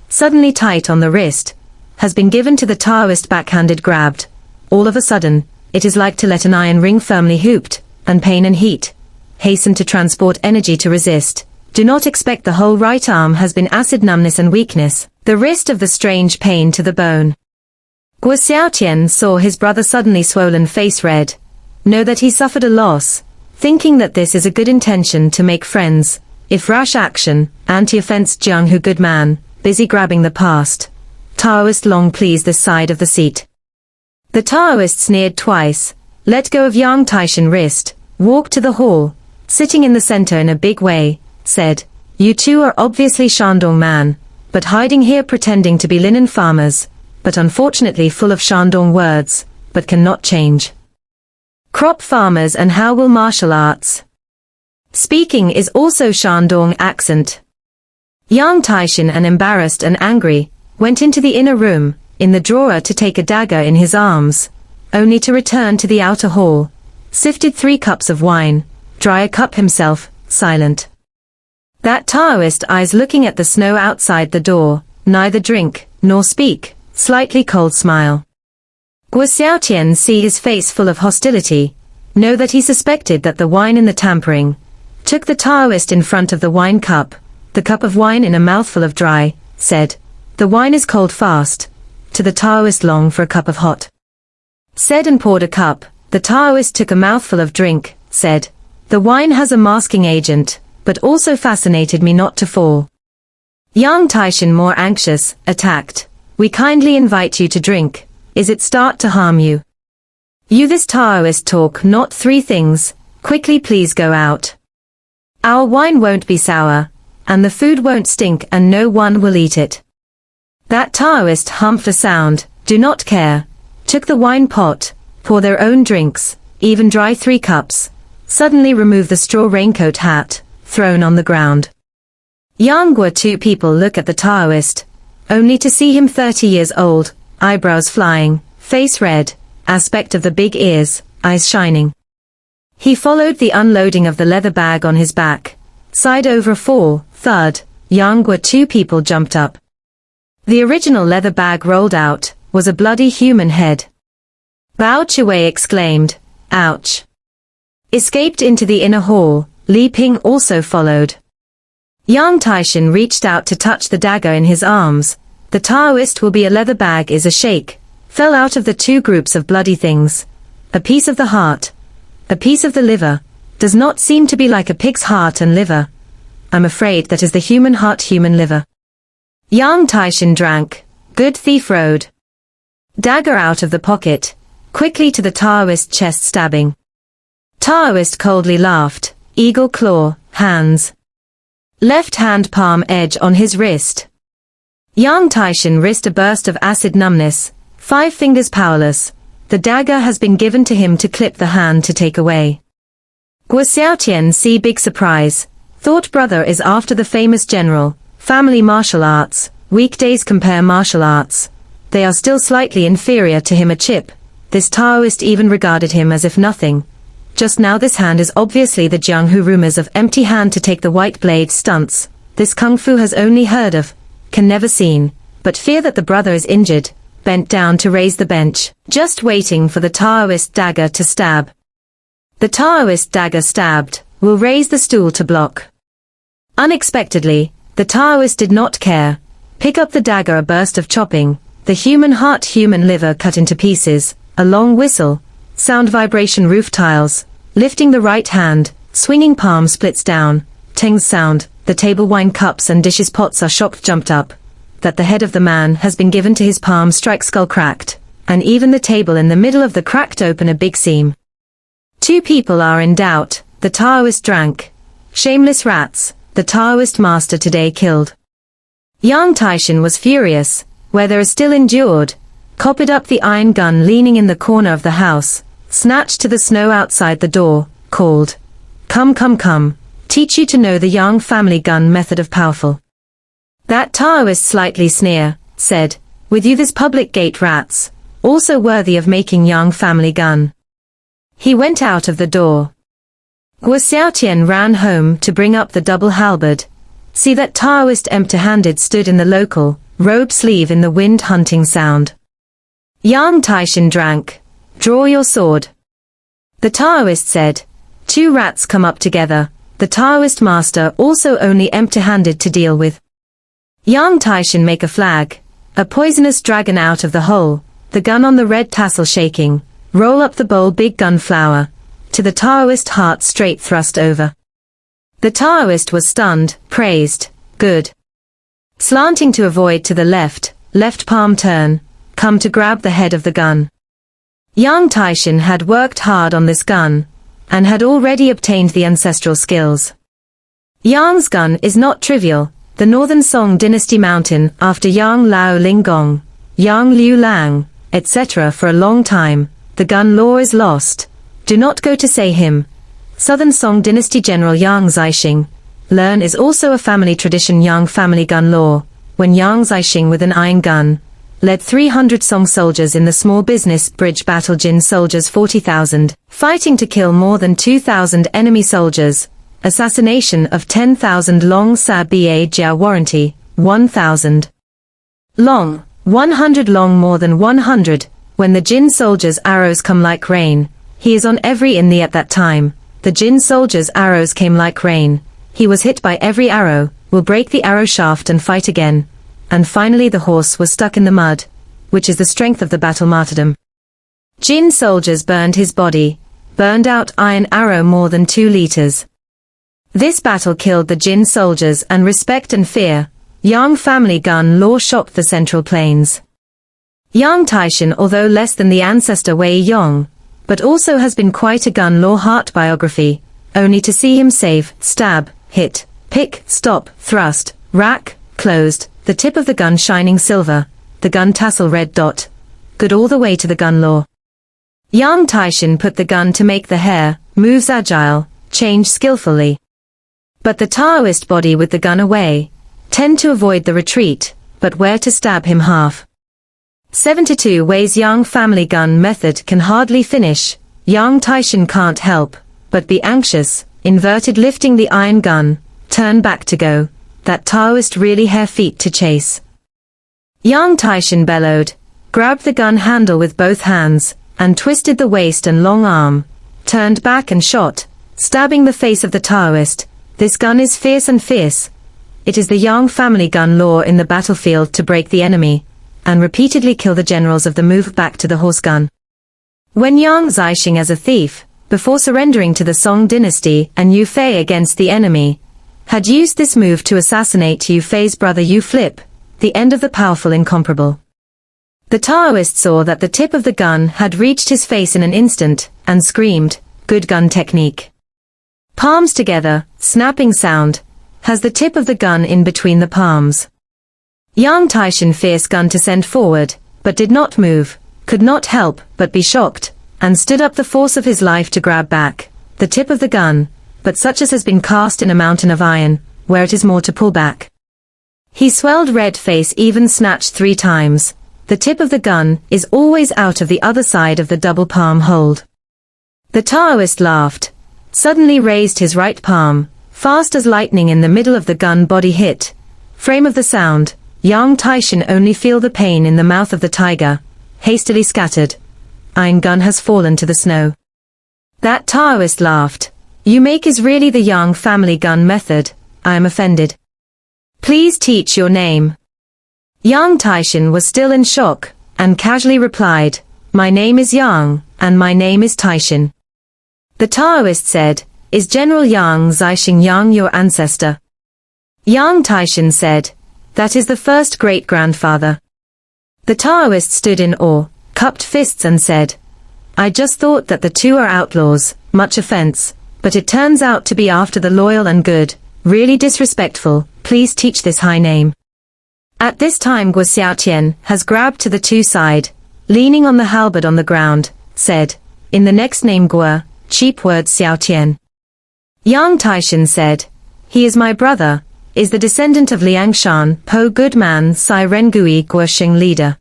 suddenly tight on the wrist, has been given to the Taoist backhanded grabbed, all of a sudden, it is like to let an iron ring firmly hooped, and pain and heat, hasten to transport energy to resist, do not expect the whole right arm has been acid numbness and weakness, the wrist of the strange pain to the bone. Guo Xiaotian saw his brother suddenly swollen face red, know that he suffered a loss, thinking that this is a good intention to make friends, if rash action, anti-offense Jiang Hu good man, busy grabbing the past. Taoist long please this side of the seat. The Taoist sneered twice, let go of Yang Taishan wrist, walked to the hall, sitting in the center in a big way, said, "You two are obviously Shandong man, but hiding here pretending to be linen farmers, but unfortunately full of Shandong words, but cannot change. Crop farmers and how will martial arts? Speaking is also Shandong accent." Yang Taishan, and embarrassed and angry, went into the inner room, in the drawer to take a dagger in his arms, only to return to the outer hall, sifted 3 cups of wine, dry a cup himself, silent. That Taoist eyes looking at the snow outside the door, neither drink, nor speak, slightly cold smile. Guo Xiaotian see his face full of hostility, know that he suspected that the wine in the tampering, took the Taoist in front of the wine cup, the cup of wine in a mouthful of dry, said, "The wine is cold fast," to the Taoist long for a cup of hot. Said and poured a cup, the Taoist took a mouthful of drink, said, "The wine has a masking agent, but also fascinated me not to fall." Yang Taishan more anxious, attacked, "We kindly invite you to drink, is it start to harm you? You this Taoist talk not 3 things, quickly please go out. Our wine won't be sour, and the food won't stink and no one will eat it." That Taoist humphed a sound, do not care, took the wine pot, pour their own drinks, even dry 3 cups, suddenly remove the straw raincoat hat, thrown on the ground. Yang Guo 2 people look at the Taoist, only to see him 30 years old, eyebrows flying, face red, aspect of the big ears, eyes shining. He followed the unloading of the leather bag on his back, side over a fall, thud, Yang Guo 2 people jumped up. The original leather bag rolled out, was a bloody human head. Bao Chiwei exclaimed, "Ouch!" Escaped into the inner hall, Li Ping also followed. Yang Taishan reached out to touch the dagger in his arms, the Taoist will be a leather bag is a shake, fell out of the 2 groups of bloody things. A piece of the heart, a piece of the liver, does not seem to be like a pig's heart and liver. I'm afraid that is the human heart human liver. Yang Taishan drank, good thief road. Dagger out of the pocket, quickly to the Taoist chest stabbing. Taoist coldly laughed, eagle claw, hands. Left hand palm edge on his wrist. Yang Taishan wrist a burst of acid numbness, 5 fingers powerless, the dagger has been given to him to clip the hand to take away. Guo Xiaotian see big surprise, thought brother is after the famous general, family martial arts, weekdays compare martial arts. They are still slightly inferior to him a chip. This Taoist even regarded him as if nothing. Just now this hand is obviously the Jianghu rumors of empty hand to take the white blade stunts. This kung fu has only heard of, can never seen, but fear that the brother is injured, bent down to raise the bench, just waiting for the Taoist dagger to stab. The Taoist dagger stabbed, will raise the stool to block. Unexpectedly, the Taoist did not care. Pick up the dagger, a burst of chopping, the human heart, human liver cut into pieces, a long whistle, sound vibration, roof tiles, lifting the right hand, swinging palm splits down, tings sound, the table, wine cups and dishes, pots are shocked, jumped up, that the head of the man has been given to his palm, strike, skull cracked, and even the table in the middle of the cracked open a big seam. Two people are in doubt, the Taoist drank. Shameless rats, the Taoist master today killed. Yang Taishan was furious, where there is still endured, copied up the iron gun leaning in the corner of the house, snatched to the snow outside the door, called, "Come, come, come, teach you to know the Yang family gun method of powerful." That Taoist slightly sneer, said, "With you this public gate rats, also worthy of making Yang family gun." He went out of the door. Guo Xiaotian ran home to bring up the double halberd. See that Taoist empty-handed stood in the local, robe sleeve in the wind, hunting sound. Yang Taishan drank, "Draw your sword." The Taoist said, "Two rats come up together, the Taoist master also only empty-handed to deal with." Yang Taishan make a flag, a poisonous dragon out of the hole, the gun on the red tassel shaking, roll up the bowl, big gun flower, to the Taoist heart straight thrust over. The Taoist was stunned, praised, "Good." Slanting to avoid to the left palm turn, come to grab the head of the gun. Yang Taishan had worked hard on this gun, and had already obtained the ancestral skills. Yang's gun is not trivial, the northern Song Dynasty mountain after Yang Lao Linggong, Yang Liu Lang, etc. for a long time, the gun law is lost. Do not go to say him. Southern Song Dynasty General Yang Zixing. Learn is also a family tradition. Yang family gun law, when Yang Zixing with an iron gun, led 300 Song soldiers in the small business bridge battle. Jin soldiers 40,000, fighting to kill more than 2,000 enemy soldiers, assassination of 10,000 long. Sa Ba Jia warranty, 1,000 long, 100 long, more than 100, when the Jin soldiers' arrows come like rain, he is on every in the at that time, the Jin soldiers' arrows came like rain, he was hit by every arrow, will break the arrow shaft and fight again, and finally the horse was stuck in the mud, which is the strength of the battle martyrdom. Jin soldiers burned his body, burned out iron arrow more than 2 liters. This battle killed the Jin soldiers, and respect and fear, Yang family gun law shocked the Central Plains. Yang Taishan, although less than the ancestor Wei Yong, but also has been quite a gun law heart biography, only to see him save, stab, hit, pick, stop, thrust, rack, closed, the tip of the gun shining silver, the gun tassel red dot, good all the way to the gun law. Yang Taishan put the gun to make the hair, moves agile, change skillfully. But the Taoist body with the gun away, tend to avoid the retreat, but where to stab him half. 72 ways Yang family gun method can hardly finish, Yang Taishan can't help, but be anxious, inverted lifting the iron gun, turn back to go, that Taoist really hair feet to chase. Yang Taishan bellowed, grabbed the gun handle with both hands, and twisted the waist and long arm, turned back and shot, stabbing the face of the Taoist. This gun is fierce and fierce. It is the Yang family gun law in the battlefield to break the enemy, and repeatedly kill the generals of the move back to the horse gun. When Yang Zixing as a thief, before surrendering to the Song Dynasty and Yu Fei against the enemy, had used this move to assassinate Yu Fei's brother Yu Flip, the end of the powerful incomparable. The Taoist saw that the tip of the gun had reached his face in an instant, and screamed, "Good gun technique." Palms together, snapping sound, has the tip of the gun in between the palms. Yang Taishan fierce gun to send forward, but did not move, could not help but be shocked, and stood up the force of his life to grab back the tip of the gun, but such as has been cast in a mountain of iron, where it is more to pull back. He swelled red face even snatched 3 times. The tip of the gun is always out of the other side of the double palm hold. The Taoist laughed, suddenly raised his right palm, fast as lightning in the middle of the gun body hit. Frame of the sound, Yang Taishan only feel the pain in the mouth of the tiger, hastily scattered. Iron gun has fallen to the snow. That Taoist laughed. You make is really the Yang family gun method, I am offended. Please teach your name. Yang Taishan was still in shock, and casually replied, my name is Yang, and my name is Taishan. The Taoist said, is General Yang Zixing Yang your ancestor? Yang Taishan said, that is the first great-grandfather. The Taoist stood in awe, cupped fists and said, I just thought that the two are outlaws, much offense, but it turns out to be after the loyal and good, really disrespectful, please teach this high name. At this time Guo Xiaotian has grabbed to the two side, leaning on the halberd on the ground, said, in the next name Guo, cheap word Xiaotian. Yang Taishan said, he is my brother, is the descendant of Liangshan Po good man Sai Rengui Guo Xing leader.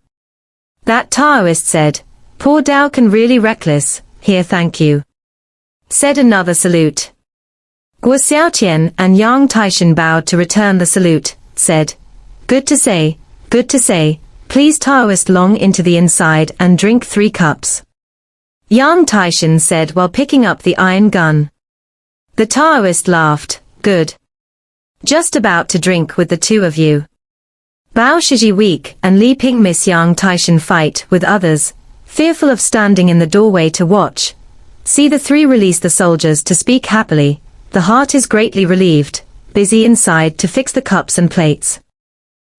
That Taoist said, poor Dao can really reckless, here thank you. Said another salute. Guo Xiaotian and Yang Taishan bowed to return the salute, said, good to say, please Taoist long into the inside and drink 3 cups. Yang Taishan said while picking up the iron gun. The Taoist laughed, good. Just about to drink with the two of you. Bao Shiji weak and Li Ping miss Yang Taishan fight with others, fearful of standing in the doorway to watch. See the 3 release the soldiers to speak happily, the heart is greatly relieved, busy inside to fix the cups and plates.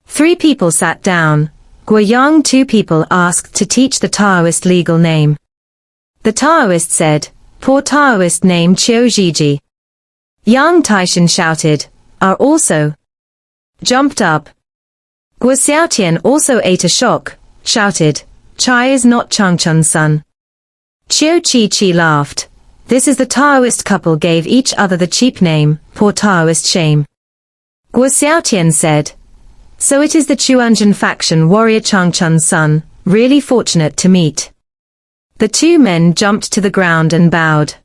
3 people sat down, Guo Yang 2 people asked to teach the Taoist legal name. The Taoist said, poor Taoist name Qiu Zhiji. Yang Taishan shouted, are also. Jumped up. Guo Xiaotian also ate a shock, shouted, Chai is not Changchun's son. Qiu Chi laughed. This is the Taoist couple gave each other the cheap name, poor Taoist shame. Guo Xiaotian said, so it is the Chuanjin faction warrior Changchun's son, really fortunate to meet. The 2 men jumped to the ground and bowed.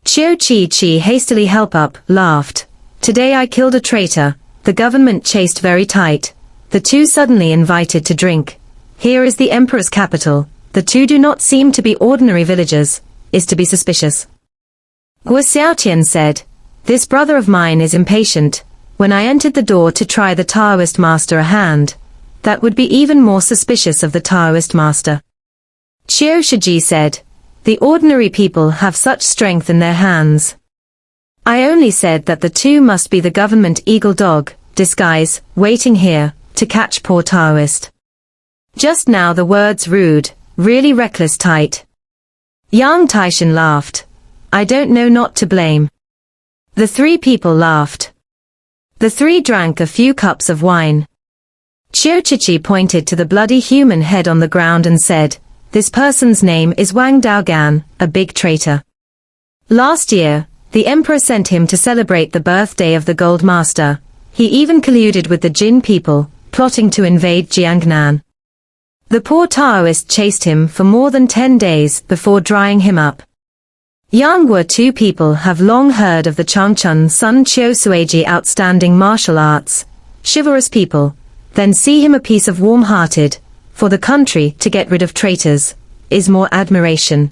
Qiu Chi hastily help up, laughed. Today I killed a traitor, the government chased very tight. The 2 suddenly invited to drink. Here is the emperor's capital, the 2 do not seem to be ordinary villagers, is to be suspicious. Guo Xiaotian said, this brother of mine is impatient. When I entered the door to try the Taoist master a hand, that would be even more suspicious of the Taoist master. Qiu Shiji said, the ordinary people have such strength in their hands. I only said that the 2 must be the government eagle dog, disguise, waiting here, to catch poor Taoist. Just now the words rude, really reckless tight. Yang Taishan laughed. I don't know not to blame. The 3 people laughed. The 3 drank a few cups of wine. Qiu Chichi pointed to the bloody human head on the ground and said, this person's name is Wang Daogan, a big traitor. Last year, the emperor sent him to celebrate the birthday of the Gold Master. He even colluded with the Jin people, plotting to invade Jiangnan. The poor Taoist chased him for more than 10 days before drying him up. Yang Guo 2 people have long heard of the Changchun Sun Qiu Sueji outstanding martial arts, chivalrous people, then see him a piece of warm-hearted, for the country to get rid of traitors, is more admiration.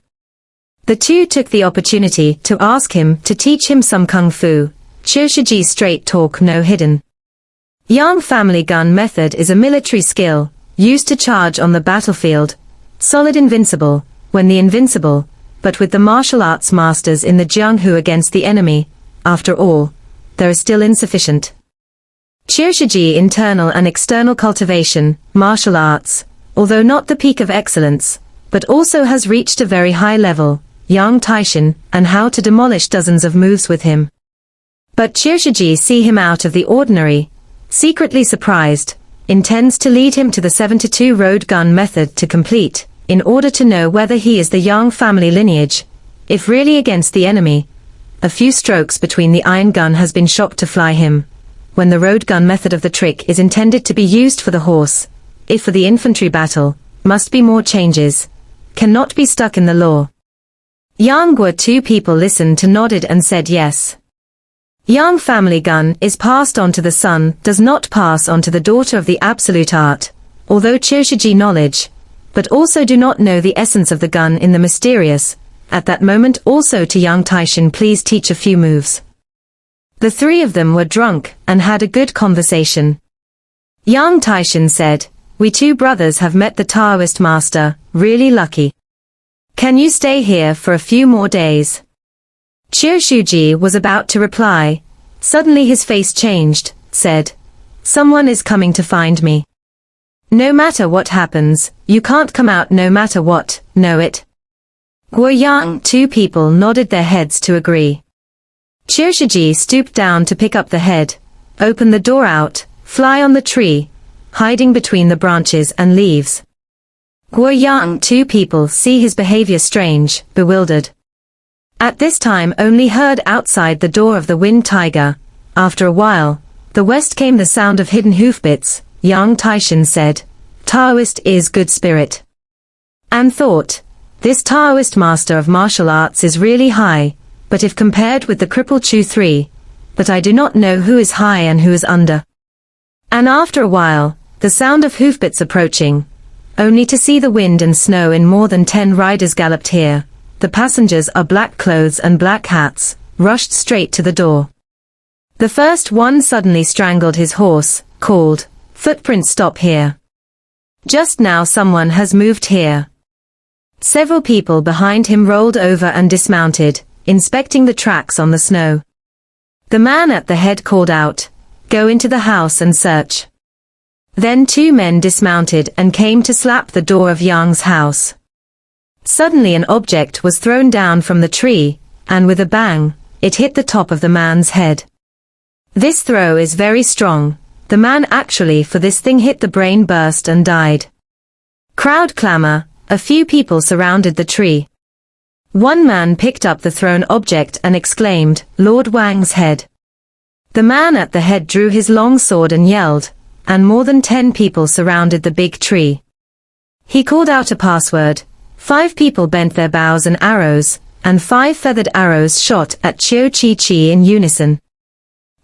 The 2 took the opportunity to ask him to teach him some kung fu, Qiu Shiji straight talk no hidden. Yang family gun method is a military skill, used to charge on the battlefield, solid invincible, when the invincible, but with the martial arts masters in the Jianghu against the enemy, after all, there is still insufficient. Qiu Shiji internal and external cultivation, martial arts, although not the peak of excellence, but also has reached a very high level, Yang Taishan, and how to demolish dozens of moves with him. But Qiu Shiji see him out of the ordinary, secretly surprised, intends to lead him to the 7-2 road gun method to complete, in order to know whether he is the Yang family lineage, if really against the enemy. A few strokes between the iron gun has been shot to fly him. When the road gun method of the trick is intended to be used for the horse, if for the infantry battle, must be more changes. Cannot be stuck in the law. Yang Guo. Two people listened to nodded and said yes. Yang family gun is passed on to the son, does not pass on to the daughter of the absolute art, although Qiushiji knowledge, but also do not know the essence of the gun in the mysterious. At that moment also to Yang Taishan, please teach a few moves. The three of them were drunk and had a good conversation. Yang Taishan said, we two brothers have met the Taoist master, really lucky. Can you stay here for a few more days? Qiushiji was about to reply. Suddenly his face changed, said, someone is coming to find me. No matter what happens, you can't come out no matter what, know it? Guo Yang. Two people nodded their heads to agree. Qiushiji stooped down to pick up the head, open the door out, fly on the tree, hiding between the branches and leaves. Guo Yang. Two people see his behavior strange, bewildered. At this time only heard outside the door of the wind tiger. After a while, the west came the sound of hidden hoofbeats. Yang Taishan said, Taoist is good spirit. And thought, this Taoist master of martial arts is really high, but if compared with the crippled Chu 3, but I do not know who is high and who is under. And after a while, the sound of hoofbeats approaching, only to see the wind and snow in more than 10 riders galloped here. The passengers are black clothes and black hats, rushed straight to the door. The first one suddenly strangled his horse, called, footprints stop here. Just now someone has moved here. Several people behind him rolled over and dismounted, inspecting the tracks on the snow. The man at the head called out, go into the house and search. Then two men dismounted and came to slap the door of Yang's house. Suddenly an object was thrown down from the tree, and with a bang, it hit the top of the man's head. This throw is very strong. The man actually for this thing hit the brain burst and died. Crowd clamor, a few people surrounded the tree. One man picked up the thrown object and exclaimed, Lord Wang's head. The man at the head drew his long sword and yelled, and more than 10 people surrounded the big tree. He called out a password. 5 people bent their bows and arrows, and 5 feathered arrows shot at Qiu Chi in unison.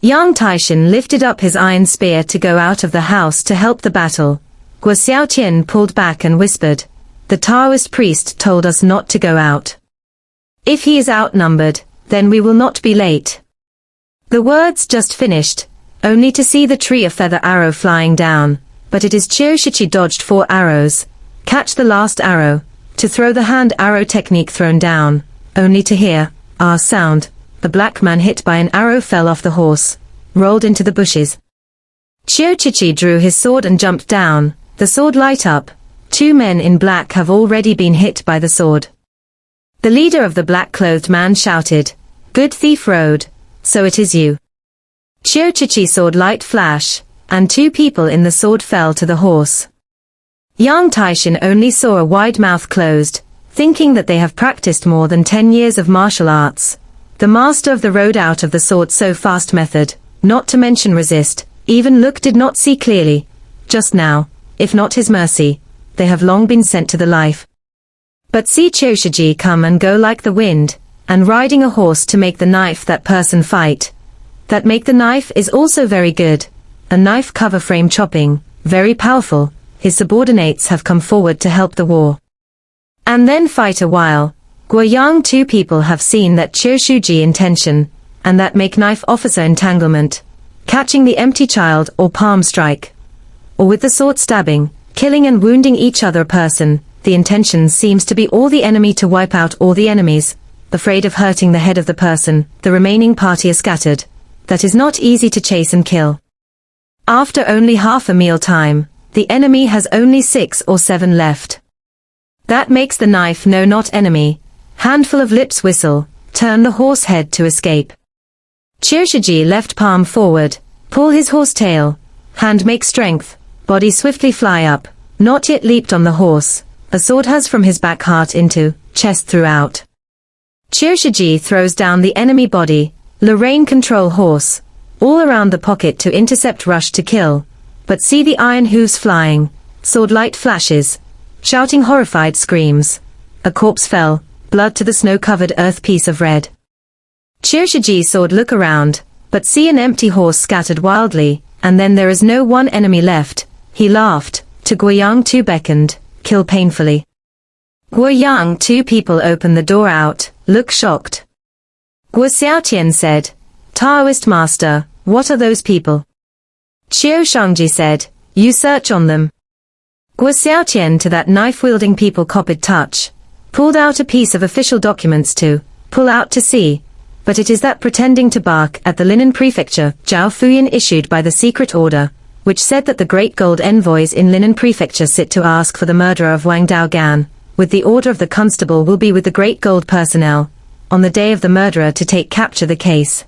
Yang Taishan lifted up his iron spear to go out of the house to help the battle. Guo Xiaotian pulled back and whispered, the Taoist priest told us not to go out. If he is outnumbered, then we will not be late. The words just finished, only to see the tree of feather arrow flying down, but it is Qiushiji dodged 4 arrows, catch the last arrow, to throw the hand arrow technique thrown down, only to hear, sound, the black man hit by an arrow fell off the horse, rolled into the bushes. Qiushiji drew his sword and jumped down, the sword light up, 2 men in black have already been hit by the sword. The leader of the black-clothed man shouted, good thief road, so it is you. Qiushiji sword light flash, and 2 people in the sword fell to the horse. Yang Taishan only saw a wide mouth closed, thinking that they have practiced more than 10 years of martial arts. The master of the road out of the sword so fast method, not to mention resist, even look did not see clearly. Just now, if not his mercy, they have long been sent to the life. But see Qiushiji come and go like the wind, and riding a horse to make the knife that person fight. That make the knife is also very good. A knife cover frame chopping, very powerful. His subordinates have come forward to help the war. And then fight a while. Guo Yang 2 people have seen that Qiushiji intention, and that make knife officer entanglement, catching the empty child or palm strike. Or with the sword stabbing, killing and wounding each other person, the intention seems to be all the enemy to wipe out all the enemies, afraid of hurting the head of the person, the remaining party are scattered. That is not easy to chase and kill. After only half a meal time, the enemy has only 6 or 7 left. That makes the knife no not enemy, handful of lips whistle, turn the horse head to escape. Qiushiji left palm forward, pull his horse tail, hand make strength, body swiftly fly up, not yet leaped on the horse, a sword has from his back heart into chest throughout. Qiu Shiji throws down the enemy body, Lorraine control horse, all around the pocket to intercept rush to kill, but see the iron hooves flying, sword light flashes, shouting horrified screams. A corpse fell, blood to the snow-covered earth piece of red. Qiu Shiji sword look around, but see an empty horse scattered wildly, and then there is no one enemy left. He laughed, to Guo Yang two beckoned, kill painfully. Guo Yang two people open the door out, look shocked. Guo Xiaotian said, Taoist master, what are those people? Qiu Shangji said, you search on them. Guo Xiaotian to that knife-wielding people copied touch, pulled out a piece of official documents to pull out to see, but it is that pretending to bark at the Linen Prefecture Zhao Fuyan issued by the secret order, which said that the great gold envoys in Linen Prefecture sit to ask for the murderer of Wang Daogan, with the order of the constable will be with the great gold personnel, on the day of the murderer to capture the case.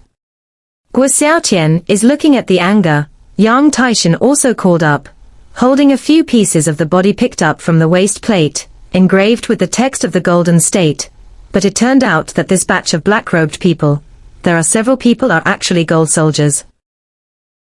Guo Xiaotian is looking at the anger. Yang Taishan also called up, holding a few pieces of the body picked up from the waist plate, engraved with the text of the Golden State, but it turned out that this batch of black-robed people, there are several people are actually gold soldiers.